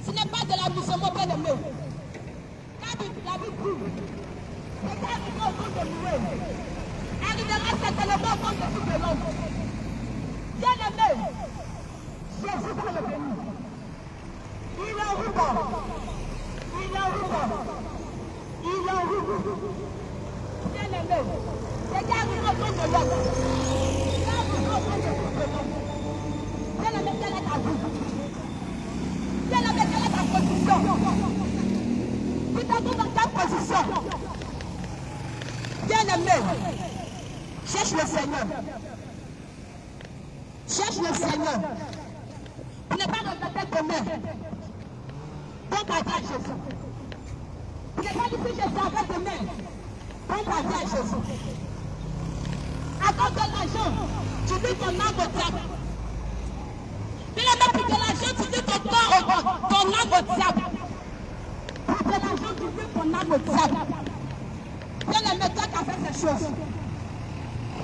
Ce n'est pas de l'amusement, bien-aimé. La Bible dit, et quand il va au compte de louer, arrivera certainement au compte de tout de l'homme. Bien-aimé, Jésus va le bénir. Il est en route. Il est en route. Il est en route. Bien-aimé, c'est qu'il arrive au compte de l'homme. Il arrive au compte de tout de l'homme. Bien-aimé, quelle est ta vie? Bien-aimé, quelle est ta position? Tu te trouves dans quelle position? Bien-aimé, cherche le Seigneur. Cherche le Seigneur. Tu n'es pas regretter demain. Donne ta vie à Jésus. Tu n'es pas dit si je savais demain. Donne ta vie à Jésus. À cause de l'argent, tu dis ton âme au diable. Tu n'as pas pris de l'argent, tu dis ton âme au diable. Pour de l'argent, tu dis ton âme au diable. Bien-aimé, toi qui as fait ces choses,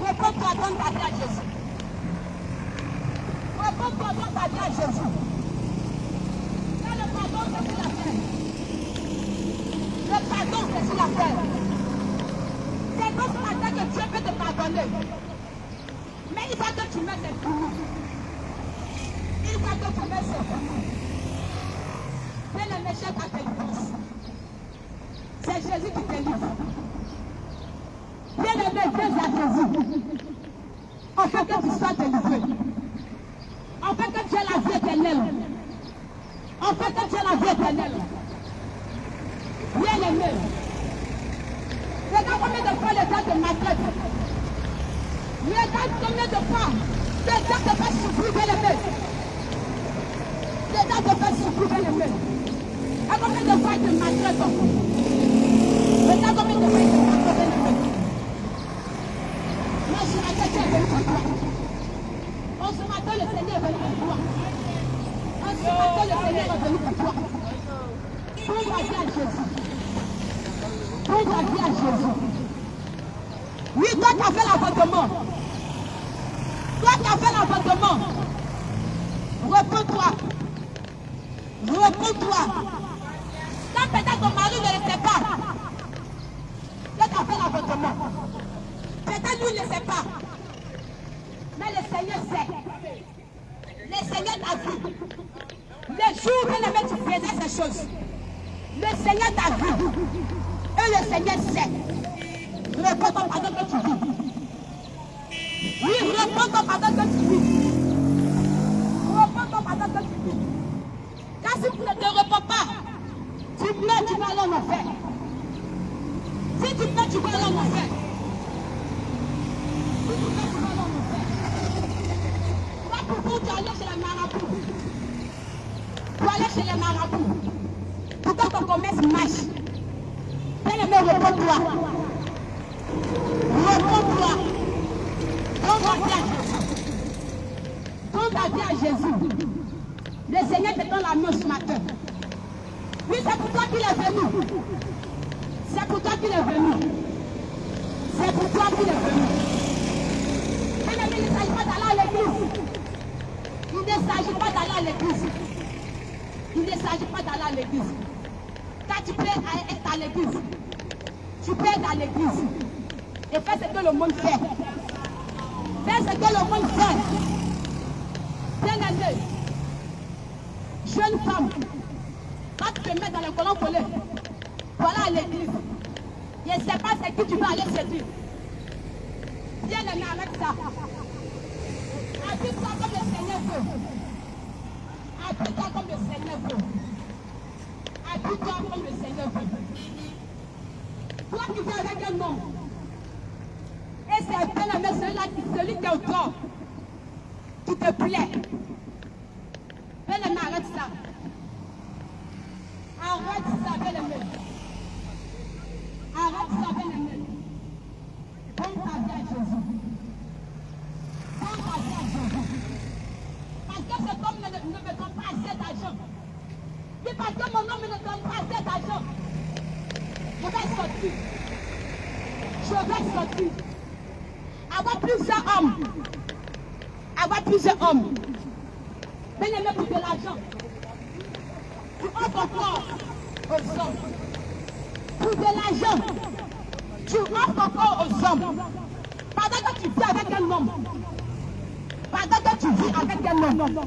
réponds-toi, donne ta vie à Jésus. Réponds-toi, donne ta vie à Jésus. Quand le pardon, c'est sur la terre. Le pardon, c'est sur la terre. C'est dans ce matin que Dieu peut te pardonner. Mais il va que tu mets ses fruits. Il va que tu mets ses fruits. C'est le méchant qui te délivrance. C'est Jésus qui te délivre. Bien-aimé, viens à Jésus. On fait que tu sois délivré. On fait que tu aies la vie éternelle. On fait que tu aies la vie éternelle. Bien-aimé. Regarde combien de fois le temps te maltraite. Regarde combien de fois le temps te fait souffrir, bien-aimé. Le temps te fait souffrir, bien-aimé. Et combien de fois il te maltraite. Regarde combien de fois il te maltraite, bien-aimé. Moi, je suis à Dieu est venu pour toi. En ce matin, le Seigneur est venu pour toi. En ce matin, le Seigneur est venu pour toi. Donne ta vie à Jésus. Donne ta vie à Jésus. Oui, toi qui as fait l'avortement. Toi qui as fait l'avortement. Repends-toi. Repends-toi. Quand peut-être ton mari ne le sait pas. Toi qui as fait l'avortement. Peut-être lui ne le sait pas. Mais le Seigneur sait. Le Seigneur t'a vu. Le jour où tu faisais ces choses, le Seigneur t'a vu. Et le Seigneur sait. Réponds ton pardon que tu vis. Oui, réponds ton pardon que tu vis. Réponds ton pardon que tu vis. Car si tu ne te réponds pas, tu meurs, tu vas aller en enfer. Si tu meurs, tu vas aller en enfer. Si tu meurs, tu vas aller en enfer. Pourquoi tu aller chez les marabouts? Pour aller chez les marabouts. Pour que ton commerce marche. Bien-aimé, réponds-toi. Réponds-toi. Donne ta vie à Jésus. Donne ta vie à Jésus. Le Seigneur te donne la main ce matin. Oui, c'est pour toi qu'il est venu. C'est pour toi qu'il est venu. C'est pour toi qu'il est venu. Bien-aimé, il ne s'agit pas d'aller à l'église. Il ne s'agit pas d'aller à l'église. Il ne s'agit pas d'aller à l'église. Quand tu peux être ta dans l'église. Tu peux être dans l'église et faire ce que le monde fait. Faire ce que le monde fait. Bien-aimé, jeune femme, quand tu te mets dans le colon collé, voilà à l'église. Je ne sais pas c'est qui tu vas aller séduire. Bien-aimé, arrête ça. Appuie-toi comme le Seigneur veut. Appuie-toi comme le Seigneur veut. Appuie-toi comme le Seigneur veut. Toi qui viens avec un homme, et c'est bien-aimé, celui qui est au corps, qui te plaît. Bien-aimé, arrête ça. Arrête ça, bien-aimé. Arrête ça, bien-aimé. Donne ta vie à Jésus. Donne ta vie à Jésus. Parce que cet homme ne me donne pas assez d'argent. C'est parce que mon homme ne me donne pas assez d'argent. Je vais sortir. Je vais sortir. Avoir plusieurs hommes. Avoir plusieurs hommes. Bien-aimé pour de l'argent. Tu offres encore aux hommes. Pour de l'argent. Tu offres encore aux hommes. Pendant que tu vis avec un homme. Pendant que tu vis avec un homme.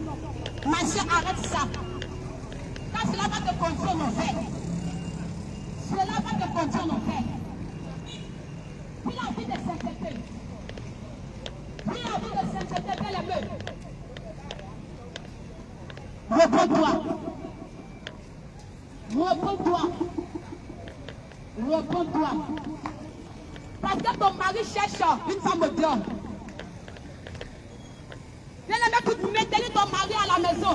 Ma soeur, arrête ça. Quand cela va te conduire en enfer. Cela va te conduire en enfer. Puis la vie de sainteté. Puis la vie de sainteté, bien-aimé. Repose-toi. Repose-toi. Repose-toi. Parce que ton mari cherche une femme au dehors. Bien-aimé, que tu maintenis ton mari à la maison.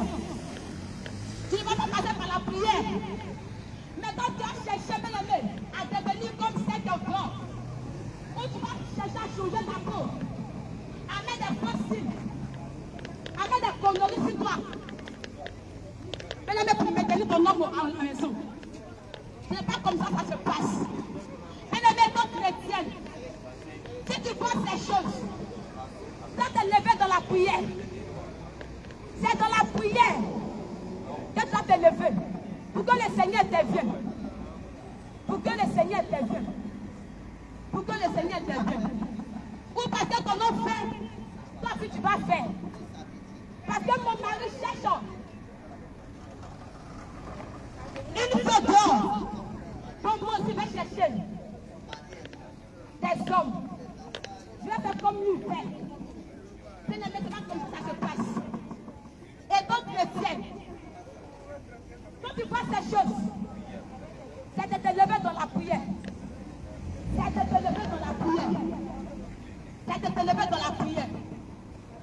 Tu ne vas pas passer par la prière. Mais quand tu as cherché, bien-aimé, à devenir comme cet enfant, où tu vas chercher à changer ta peau, à mettre des fossiles, à mettre des conneries sur toi. Bien-aimé, pour maintenir ton homme à la maison. Ce n'est pas comme ça que ça se passe. Bien-aimé, ton chrétienne, si tu vois ces choses, tu dois te lever dans la prière. C'est dans la prière que tu dois te lever. Pour que le Seigneur t'invienne. Pour que le Seigneur t'invienne. Pour que le Seigneur t'invienne. Ou parce que ton homme fait, toi aussi tu vas faire. Parce que mon mari cherche une fois d'or. Donc moi aussi je vais chercher des hommes. Je vais faire comme lui fait. Ce n'est pas comme ça se passe. Et donc chrétienne, quand tu vois ces choses, c'est de te lever dans la prière. C'est de te lever dans la prière. C'est de te lever dans la prière.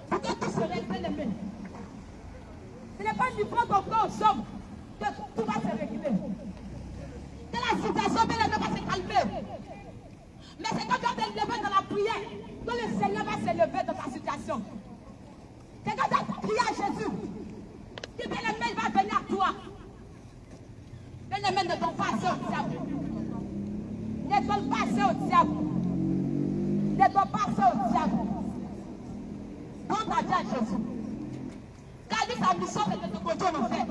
Pour que tout se règle, bien-aimé. Ce n'est pas du point qu'on fait aux hommes que tout va se régler. Que la situation, bien-aimé, va se calmer. Mais c'est quand tu vas te lever dans la prière que le Seigneur va se lever dans ta situation. C'est quand tu vas prier à Jésus que bien-aimé va venir à toi. Bien-aimé, ne donne pas assez au diable. Ne donne pas assez au diable. Ne donne pas assez au diable. Donne ta vie à Jésus. Car lui, sa mission, c'est de te conduire en enfer.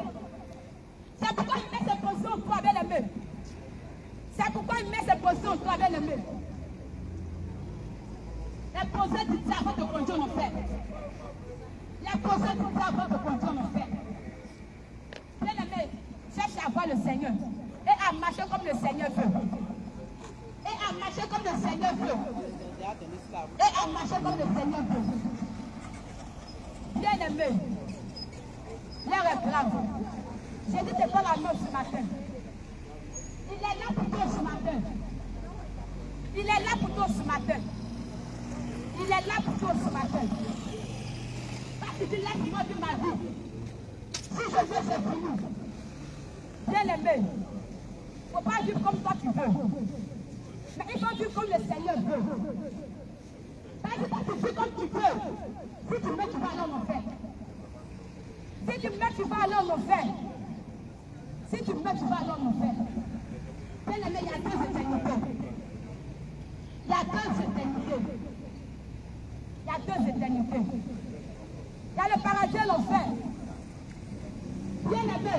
C'est pourquoi il met ses positions au toi, bien-aimé. C'est pourquoi il met ses positions au toi, bien-aimé. Les positions du diable vont te conduire en enfer. Les positions du diable vont te conduire en enfer. Bien-aimé, cherche à voir le Seigneur et à marcher comme le Seigneur veut. Et à marcher comme le Seigneur veut. Et à marcher comme le Seigneur veut. Bien-aimé, l'heure est grave. J'ai dit c'est pas la mort ce matin. Il est là pour toi ce matin. Il est là pour toi ce matin. Il est là pour toi ce matin. Parce que tu laisses-moi de ma vie. Si je veux, c'est fini. Bien-aimé, il ne faut pas vivre comme toi tu veux. Mais il faut vivre comme le Seigneur veut. Parce que toi tu vis comme tu veux. Si tu mets, tu vas aller en enfer. Si tu mets, tu vas aller en enfer. Si tu mets, tu vas aller en enfer. Bien-aimé, il y a deux éternités. Il y a deux éternités. Il y a deux éternités. Il y a le paradis et l'enfer. Bien-aimé,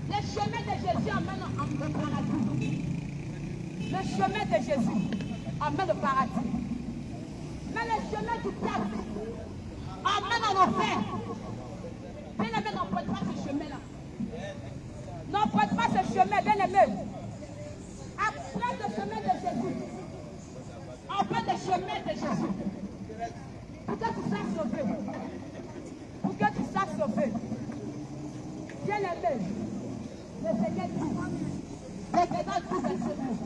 le chemin de Jésus emmène au paradis. Le chemin de Jésus amène au paradis. Mais le chemin du diable amène en enfer. Bien-aimé, n'emprunte pas ce chemin-là. N'emprunte pas ce chemin, bien-aimé. Après le chemin de Jésus, emprunte le chemin de Jésus. Pour que tu sois sauvé. Pour que tu sois sauvé. Bien-aimé, le Seigneur dit, regarde tout de ce monde.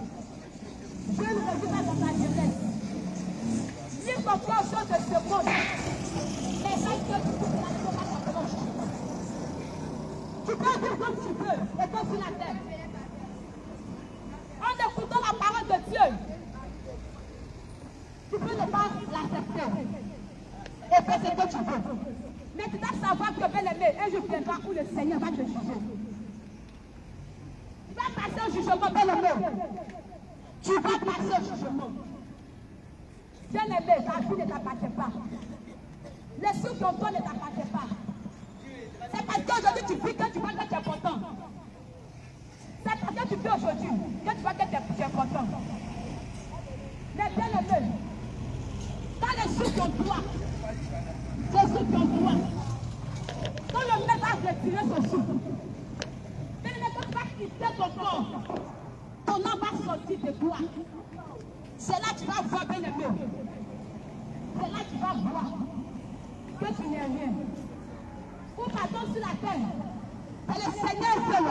Je ne revis pas dans ta jeunesse. Ni ton corps chose de ce monde. Mais ça, que tu peux la approche. Tu peux dire comme tu veux, et comme sur la terre. En écoutant la parole de Dieu, tu peux ne pas l'accepter. Et faire ce que tu veux. Mais tu dois savoir que, bien-aimé, un jour viendra où le Seigneur va te juger. Tu vas passer au jugement, bien-aimé. Tu vas passer au jugement. Bien-aimé, ta vie ne t'appartient pas. Les sous qu'on donne ne t'appartient pas. C'est parce qu'aujourd'hui tu vis que tu vois que tu es content. C'est parce que tu vis aujourd'hui que tu vois que tu es content. Mais bien-aimé, quand les sous qu'on doit, c'est sous qu'on doit. Quand le maître va retirer son sou, bien-aimé, quand tu vas quitter ton corps, ton âme va sortir de toi. C'est là que tu vas voir, bien-aimé. C'est là que tu vas voir que tu n'es rien. Où va-t-on sur la terre? C'est le Seigneur seul.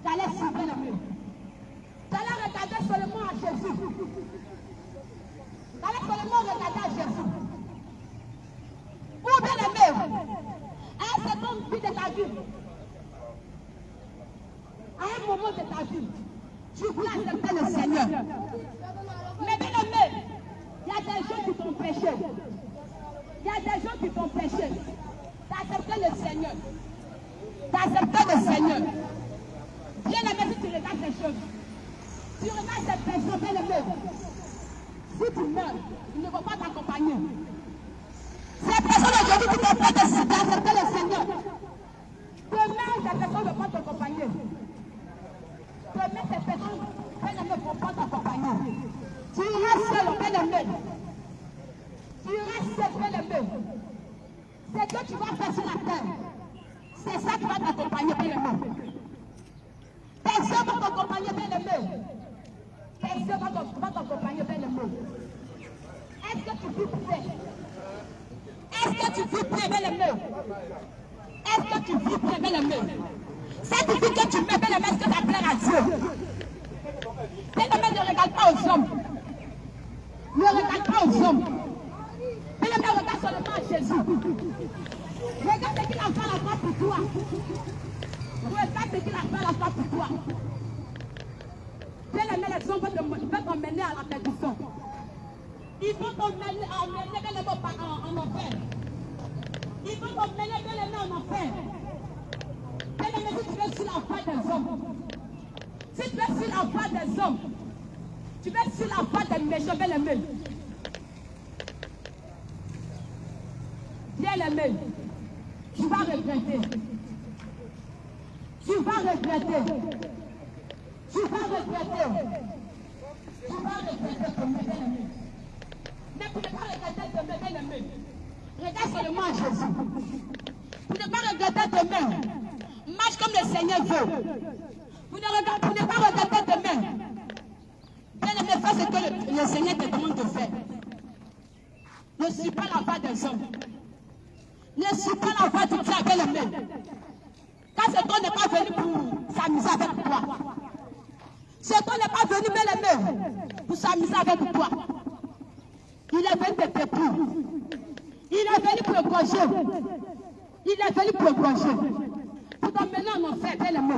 Tu allais suivre, bien-aimé. Tu allais regarder seulement à Jésus. Tu allais seulement regarder à Jésus. Où, bien-aimé, à un certain moment de ta vie, à un moment de ta vie, tu voulais accepter le Seigneur. Mais bien-aimé, il y a des gens qui t'ont péché. Il y a des gens qui t'ont péché. Tu as accepté le Seigneur. Tu as accepté le Seigneur. Bien-aimé, si tu regardes ces choses, tu regardes cette personne, bien-aimé. Si tu meurs, ils ne vont pas t'accompagner. Ces personnes aujourd'hui qui t'ont fait d'accepter le Seigneur. Demain, ces personnes ne vont pas t'accompagner. Demain, ces personnes, bien-aimé, ne vont pas t'accompagner. Tu iras seul, bien-aimé. Tu iras seul, bien-aimé. C'est que tu vas faire sur la terre. C'est ça qui va t'accompagner, bien-aimé. Personne ne va t'accompagner, bien-aimé. Personne ne va t'accompagner, bien-aimé. Est-ce que tu vis prêt? Est-ce que tu vis prêt, bien-aimé? Est-ce que tu vis prêt, bien-aimé? Cette vie que tu mets, bien-aimé, est-ce que ça plaît à Dieu? Bien-aimé, ne regarde pas aux hommes. Ne regarde pas aux hommes. Bien-aimé, regarde seulement à Jésus. Regarde ce qu'il a fait à la fois pour toi. Regarde ce qu'il a fait à la fois pour toi. Bien-aimé, les hommes veulent t'emmener à la perdition. Ils vont t'emmener en enfer. Ils vont t'emmener bien-aimé en enfer. Bien-aimé, si tu veux sur la voie des hommes, si tu veux sur la voie des hommes, tu veux sur la voie des méchants, bien-aimé. Bien-aimé, tu vas regretter. Tu vas regretter. Tu vas regretter. Tu vas regretter ton bien-aimé. Mais pour ne pas regretter ton bien-aimé, regarde seulement à Jésus. Pour ne pas regretter demain, marche comme le Seigneur veut. Pour ne pas regretter demain, bien-aimé, fais ce que le Seigneur te demande de faire. Ne suis pas la voie des hommes. Ne suis pas la voie du diable, bien-aimé. Quand cet homme n'est pas venu pour s'amuser avec toi. Cet homme n'est pas venu, bien-aimé, pour s'amuser avec toi. Il est venu te dépouiller. Il est venu pour égorger. Il est venu pour égorger. Pour t'emmener en enfer, bien-aimé.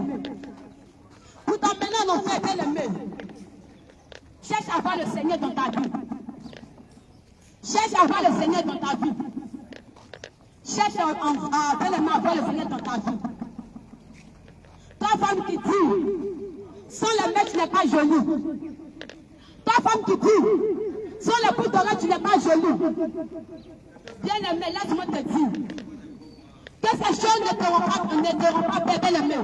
Pour t'emmener en enfer, bien-aimé. Cherche à voir le Seigneur dans ta vie. Cherche à voir le Seigneur dans ta vie. Cherche à voir le Seigneur dans ta vie. Toi, femme qui dit, sans le maître, tu n'es pas jolie. Toi, femme qui dit, sans le bout d'oreille, tu n'es pas jolie. Bien-aimé, laisse-moi te dire que ces choses ne t'auront pas bien-aimé.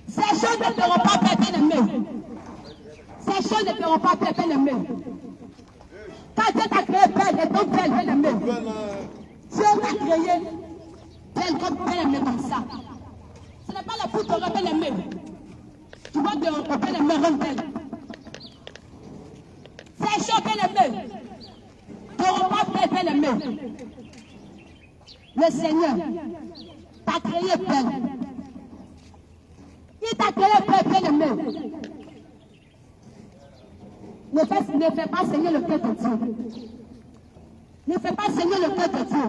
Ces choses ne feront pas peur, bien-aimé. Ces choses ne feront pas peur, bien-aimé. Quand Dieu t'a créé belle, et donc belle, bien-aimé. Dieu t'a créé belle comme bien-aimé comme ça. Ce n'est pas la poudre de bien-aimé. Tu vois que bien-aimé rend belle. Ces choses, bien-aimé, ne feront pas peur, bien-aimé. Le Seigneur t'a créé belle. Il t'a créé belle, bien-aimé. Ne fais pas saigner le cœur de Dieu. Ne fais pas saigner le cœur de Dieu.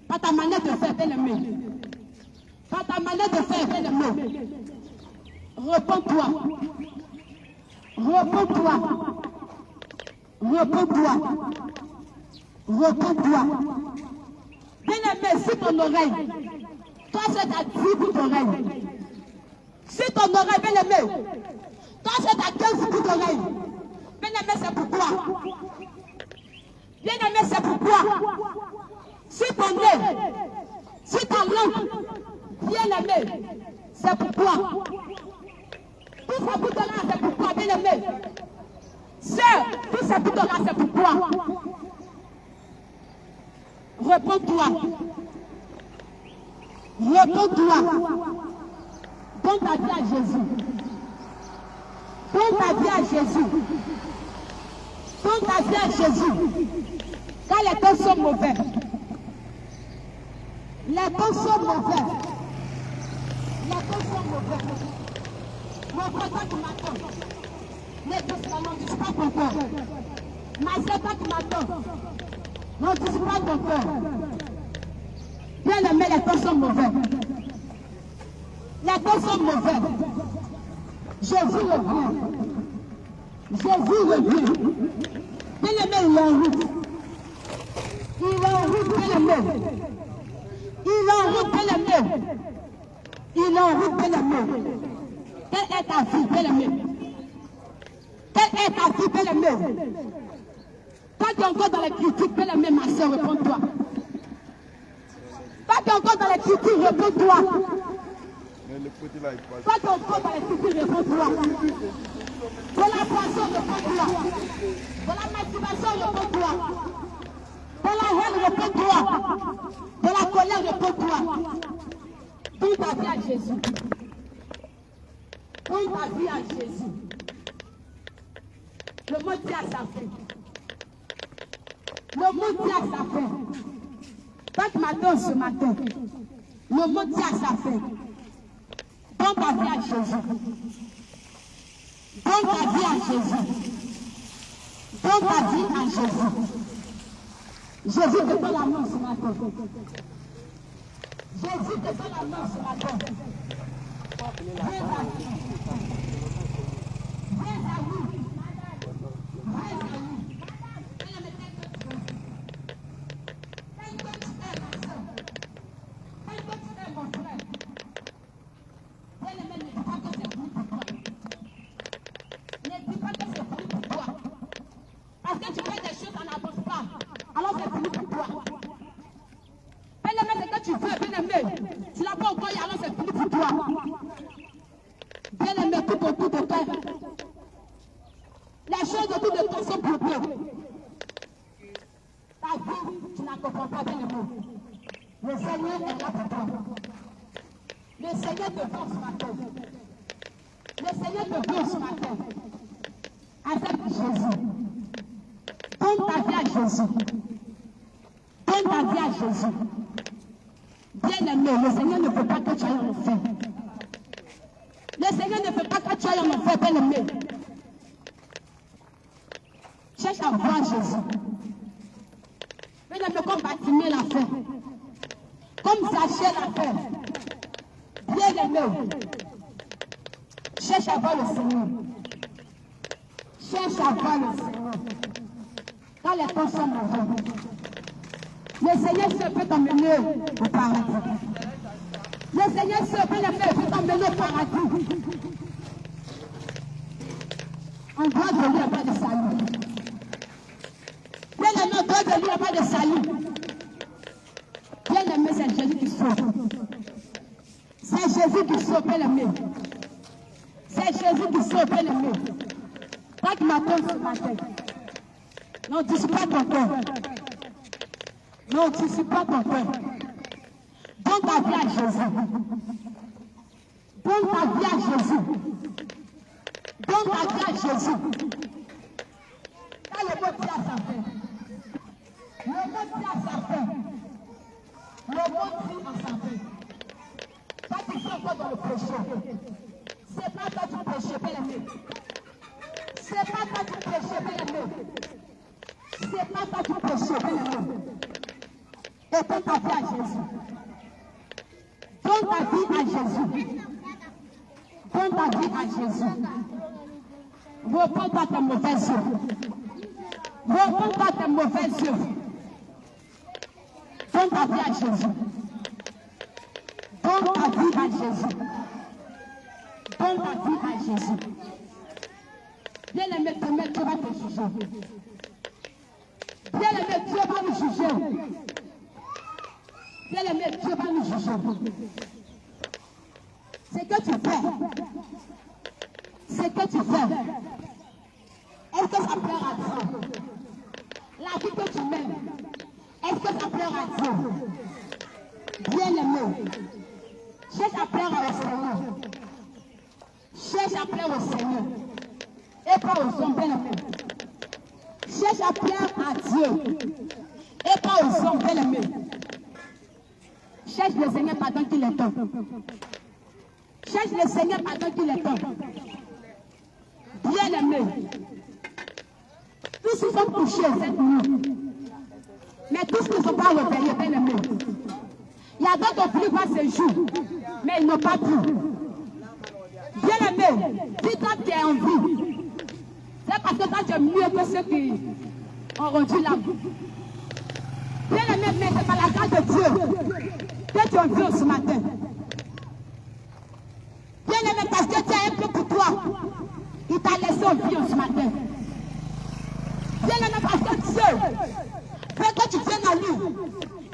Pas ta manière de faire, bien-aimé. Pas ta manière de faire, bien-aimé. Repends-toi. Repends-toi. Repends-toi. Repends-toi. Bien-aimé, si ton oreille, toi c'est ta 10 bouts d'oreille. Si ton oreille, bien-aimé, toi c'est ta 15 bouts d'oreille. Bien-aimé, c'est pourquoi. Bien-aimé, c'est pourquoi. Si ton nez, si ta langue, bien-aimé, c'est pourquoi. Tout ça pour là, c'est pourquoi, bien-aimé. Sœur, tout ça pour là, c'est pourquoi. Réponds-toi. Réponds-toi. Donne ta vie à Jésus. Donne ta vie à Jésus. Donne ta vie à Jésus. Quand les temps sont mauvais. Les temps sont mauvais. Les temps sont mauvais. Mon frère qui m'attend. Les temps ne disent pas ton cœur. Ma sœur qui m'attend. Ne dis pas ton cœur. Bien aimé, les temps sont mauvais. Les temps sont mauvais. Jésus revient. Jésus revient. Bien aimé, il est en route. Il est en route, bien aimé. Il est en route, bien aimé. Il est en route, bien aimé. Quelle est ta vie, bien aimé? Quelle est ta vie, bien aimé? Quand tu es encore dans les critiques, bien aimé, ma soeur, réponds-toi. Quand tu es encore dans les critiques, réponds-toi. Quand tu es encore dans les critiques, réponds-toi. De la poisson, réponds-toi. De la masturbation, réponds-toi. De la haine, réponds-toi. De la colère, réponds-toi. Donne ta vie à Jésus. Donne ta vie à Jésus. Le monde dit à sa fin. Le monde dit à sa fin. Quand matin, ce matin, le monde dit à sa fin. Donne ta vie à Jésus. Donne ta vie à Jésus. Donne ta vie à Jésus. Jésus te donne la main ce matin. Jésus te donne la main ce matin. Viens à lui. Viens à lui. Viens à lui. Bien-aimé, le Seigneur ne veut pas que tu ailles en enfer. Le Seigneur ne veut pas que tu ailles en enfer, bien-aimé. Cherche à voir Jésus. Bien-aimé, comme Bartimée l'a fait. Comme Zachée l'a fait. Bien-aimé, cherche à voir le Seigneur. Cherche à voir le Seigneur. Quand les temps sont mauvais, le Seigneur se peut t'emmener au paradis. Le Seigneur se peut t'emmener au paradis. En droit de lui, il n'y a pas de salut. Bien-aimé, en droit de lui, il n'y a pas de salut. Bien-aimé, c'est Jésus qui sauve. C'est Jésus qui sauve, bien-aimé. Jésus qui sauve, bien-aimé. Toi qui m'attends ce matin. Non, tu ne suis pas ton cœur. Non, tu ne suis pas ton cœur. Donne ta vie à Jésus. Donne ta vie à Jésus. Donne ta vie à Jésus. Quand le mot dit à sa fin. Le mot dit à sa fin. Le mot dit à sa fin. Toi tu es encore dans le péché. C'est pas toi qui péché, bien-aimé. C'est pas toi qui péché, bien-aimé. C'est pas toi qui péché, bien-aimé. Et donne ta vie à Jésus. Donne ta vie à Jésus. Donne ta vie à Jésus. Repends-toi tes mauvaises œuvres. Repends-toi tes mauvaises œuvres. Donne ta vie à Jésus. Donne ta vie à Jésus. Donne ta vie à Jésus. Bien-aimé, Dieu va te juger. Bien-aimé, Dieu va nous juger. Bien-aimé, Dieu va nous juger. C'est que tu fais. C'est que tu fais. Est-ce que ça plaît à Dieu? La vie que tu mènes, est-ce que ça plaît à Dieu? Bien-aimé, cherche à plaire au Seigneur. Cherche à plaire au Seigneur. Et pas aux hommes, bien-aimé. Cherche à plaire à Dieu. Et pas aux hommes, bien-aimé. Cherche le Seigneur pendant qu'il est temps. Cherche le Seigneur pendant qu'il est temps. Bien-aimé. Tous ils sont couchés cette nuit. Mais tous ne sont pas réveillés, bien-aimé. Il y a d'autres qui voient ce jour, mais ils n'ont pas pu. Bien-aimé, si toi tu es en vie, c'est parce que toi tu es mieux que ceux qui ont rendu l'âme. Bien-aimé, mais c'est par la grâce de Dieu que tu es en vie ce matin. Bien-aimé, parce que tu as un peu pour toi, il t'a laissé en vie ce matin. Bien-aimé, parce que Dieu veut que tu viennes à lui,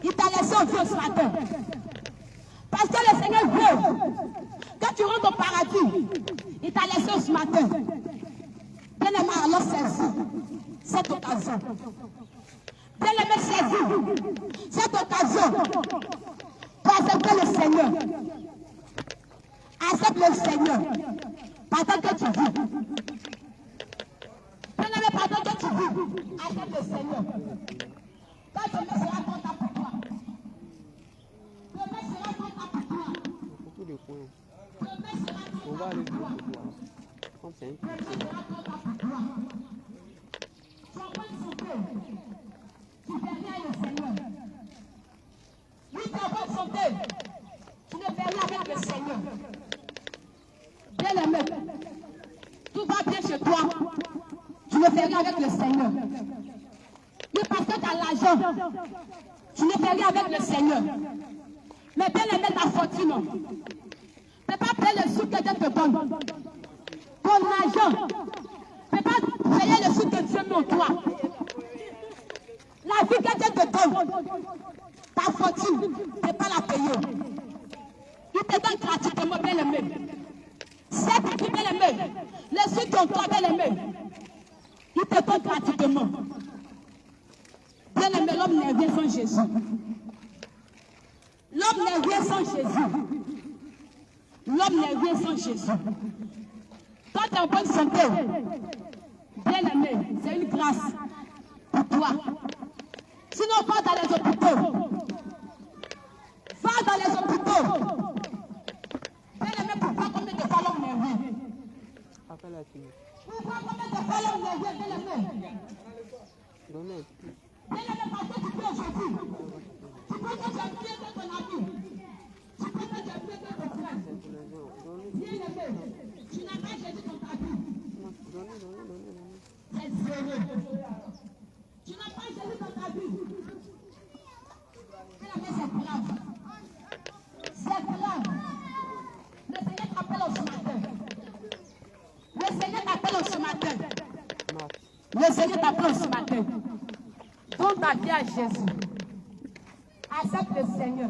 il t'a laissé en vie ce matin. Parce que le Seigneur veut que tu rentres au paradis, il t'a laissé ce matin. Bien-aimé, alors saisis cette occasion. Bien-aimé, saisis cette occasion pour accepter le Seigneur. Accepte le Seigneur pendant que tu vis. Bien-aimé, pendant que tu vis, accepte le Seigneur. Quand Dieu sera content pour toi. Dieu sera content pour toi. Beaucoup de points. On va aller plus loin. Comme c'est un peu. Dieu sera content pour toi. Tu as bonne santé. Tu fais rien avec le Seigneur. Oui, tu as bonne santé. Tu ne fais rien avec le Seigneur. Bien-aimé, tout va bien chez toi. Tu ne fais rien avec le Seigneur. Oui, parce que tu as l'argent. Tu ne fais rien avec le Seigneur. Mais bien-aimé, ta fortune. Ne peux pas payer le sou que Dieu te donne. Ton argent. Ne peux pas payer le sou que Dieu met en toi. La vie que Dieu te donne, ta fortune, tu ne peux pas la payer. Il te donne gratuitement, bien-aimé. C'est pour qui, bien-aimé. Le sou ton toi, bien-aimé. Il te donne gratuitement. Bien-aimé, l'homme n'est rien sans Jésus. L'homme n'est rien sans Jésus. L'homme n'est rien sans Jésus. Toi, tu es en bonne santé. Bien-aimé, c'est une grâce pour toi. Sinon, va dans les hôpitaux. Va dans les hôpitaux. Bien-aimé, pourquoi combien de fois l'homme n'est rien? Appelle la fille. Pourquoi combien de fois l'homme n'est rien, bien-aimé? Donnez. Bien-aimé, parce que tu peux aujourd'hui. Tu peux que tu as mieux que ton ami. Tu peux que tu as mieux que ton frère. Bien-aimé, tu n'as pas Jésus dans ta vie. C'est sérieux. Tu n'as pas Jésus dans ta vie. Bien-aimé, c'est grave. C'est grave. Le Seigneur t'appelle ce matin. Le Seigneur t'appelle ce matin. Le Seigneur t'appelle ce matin. Donne ta vie à Jésus. Accepte le Seigneur.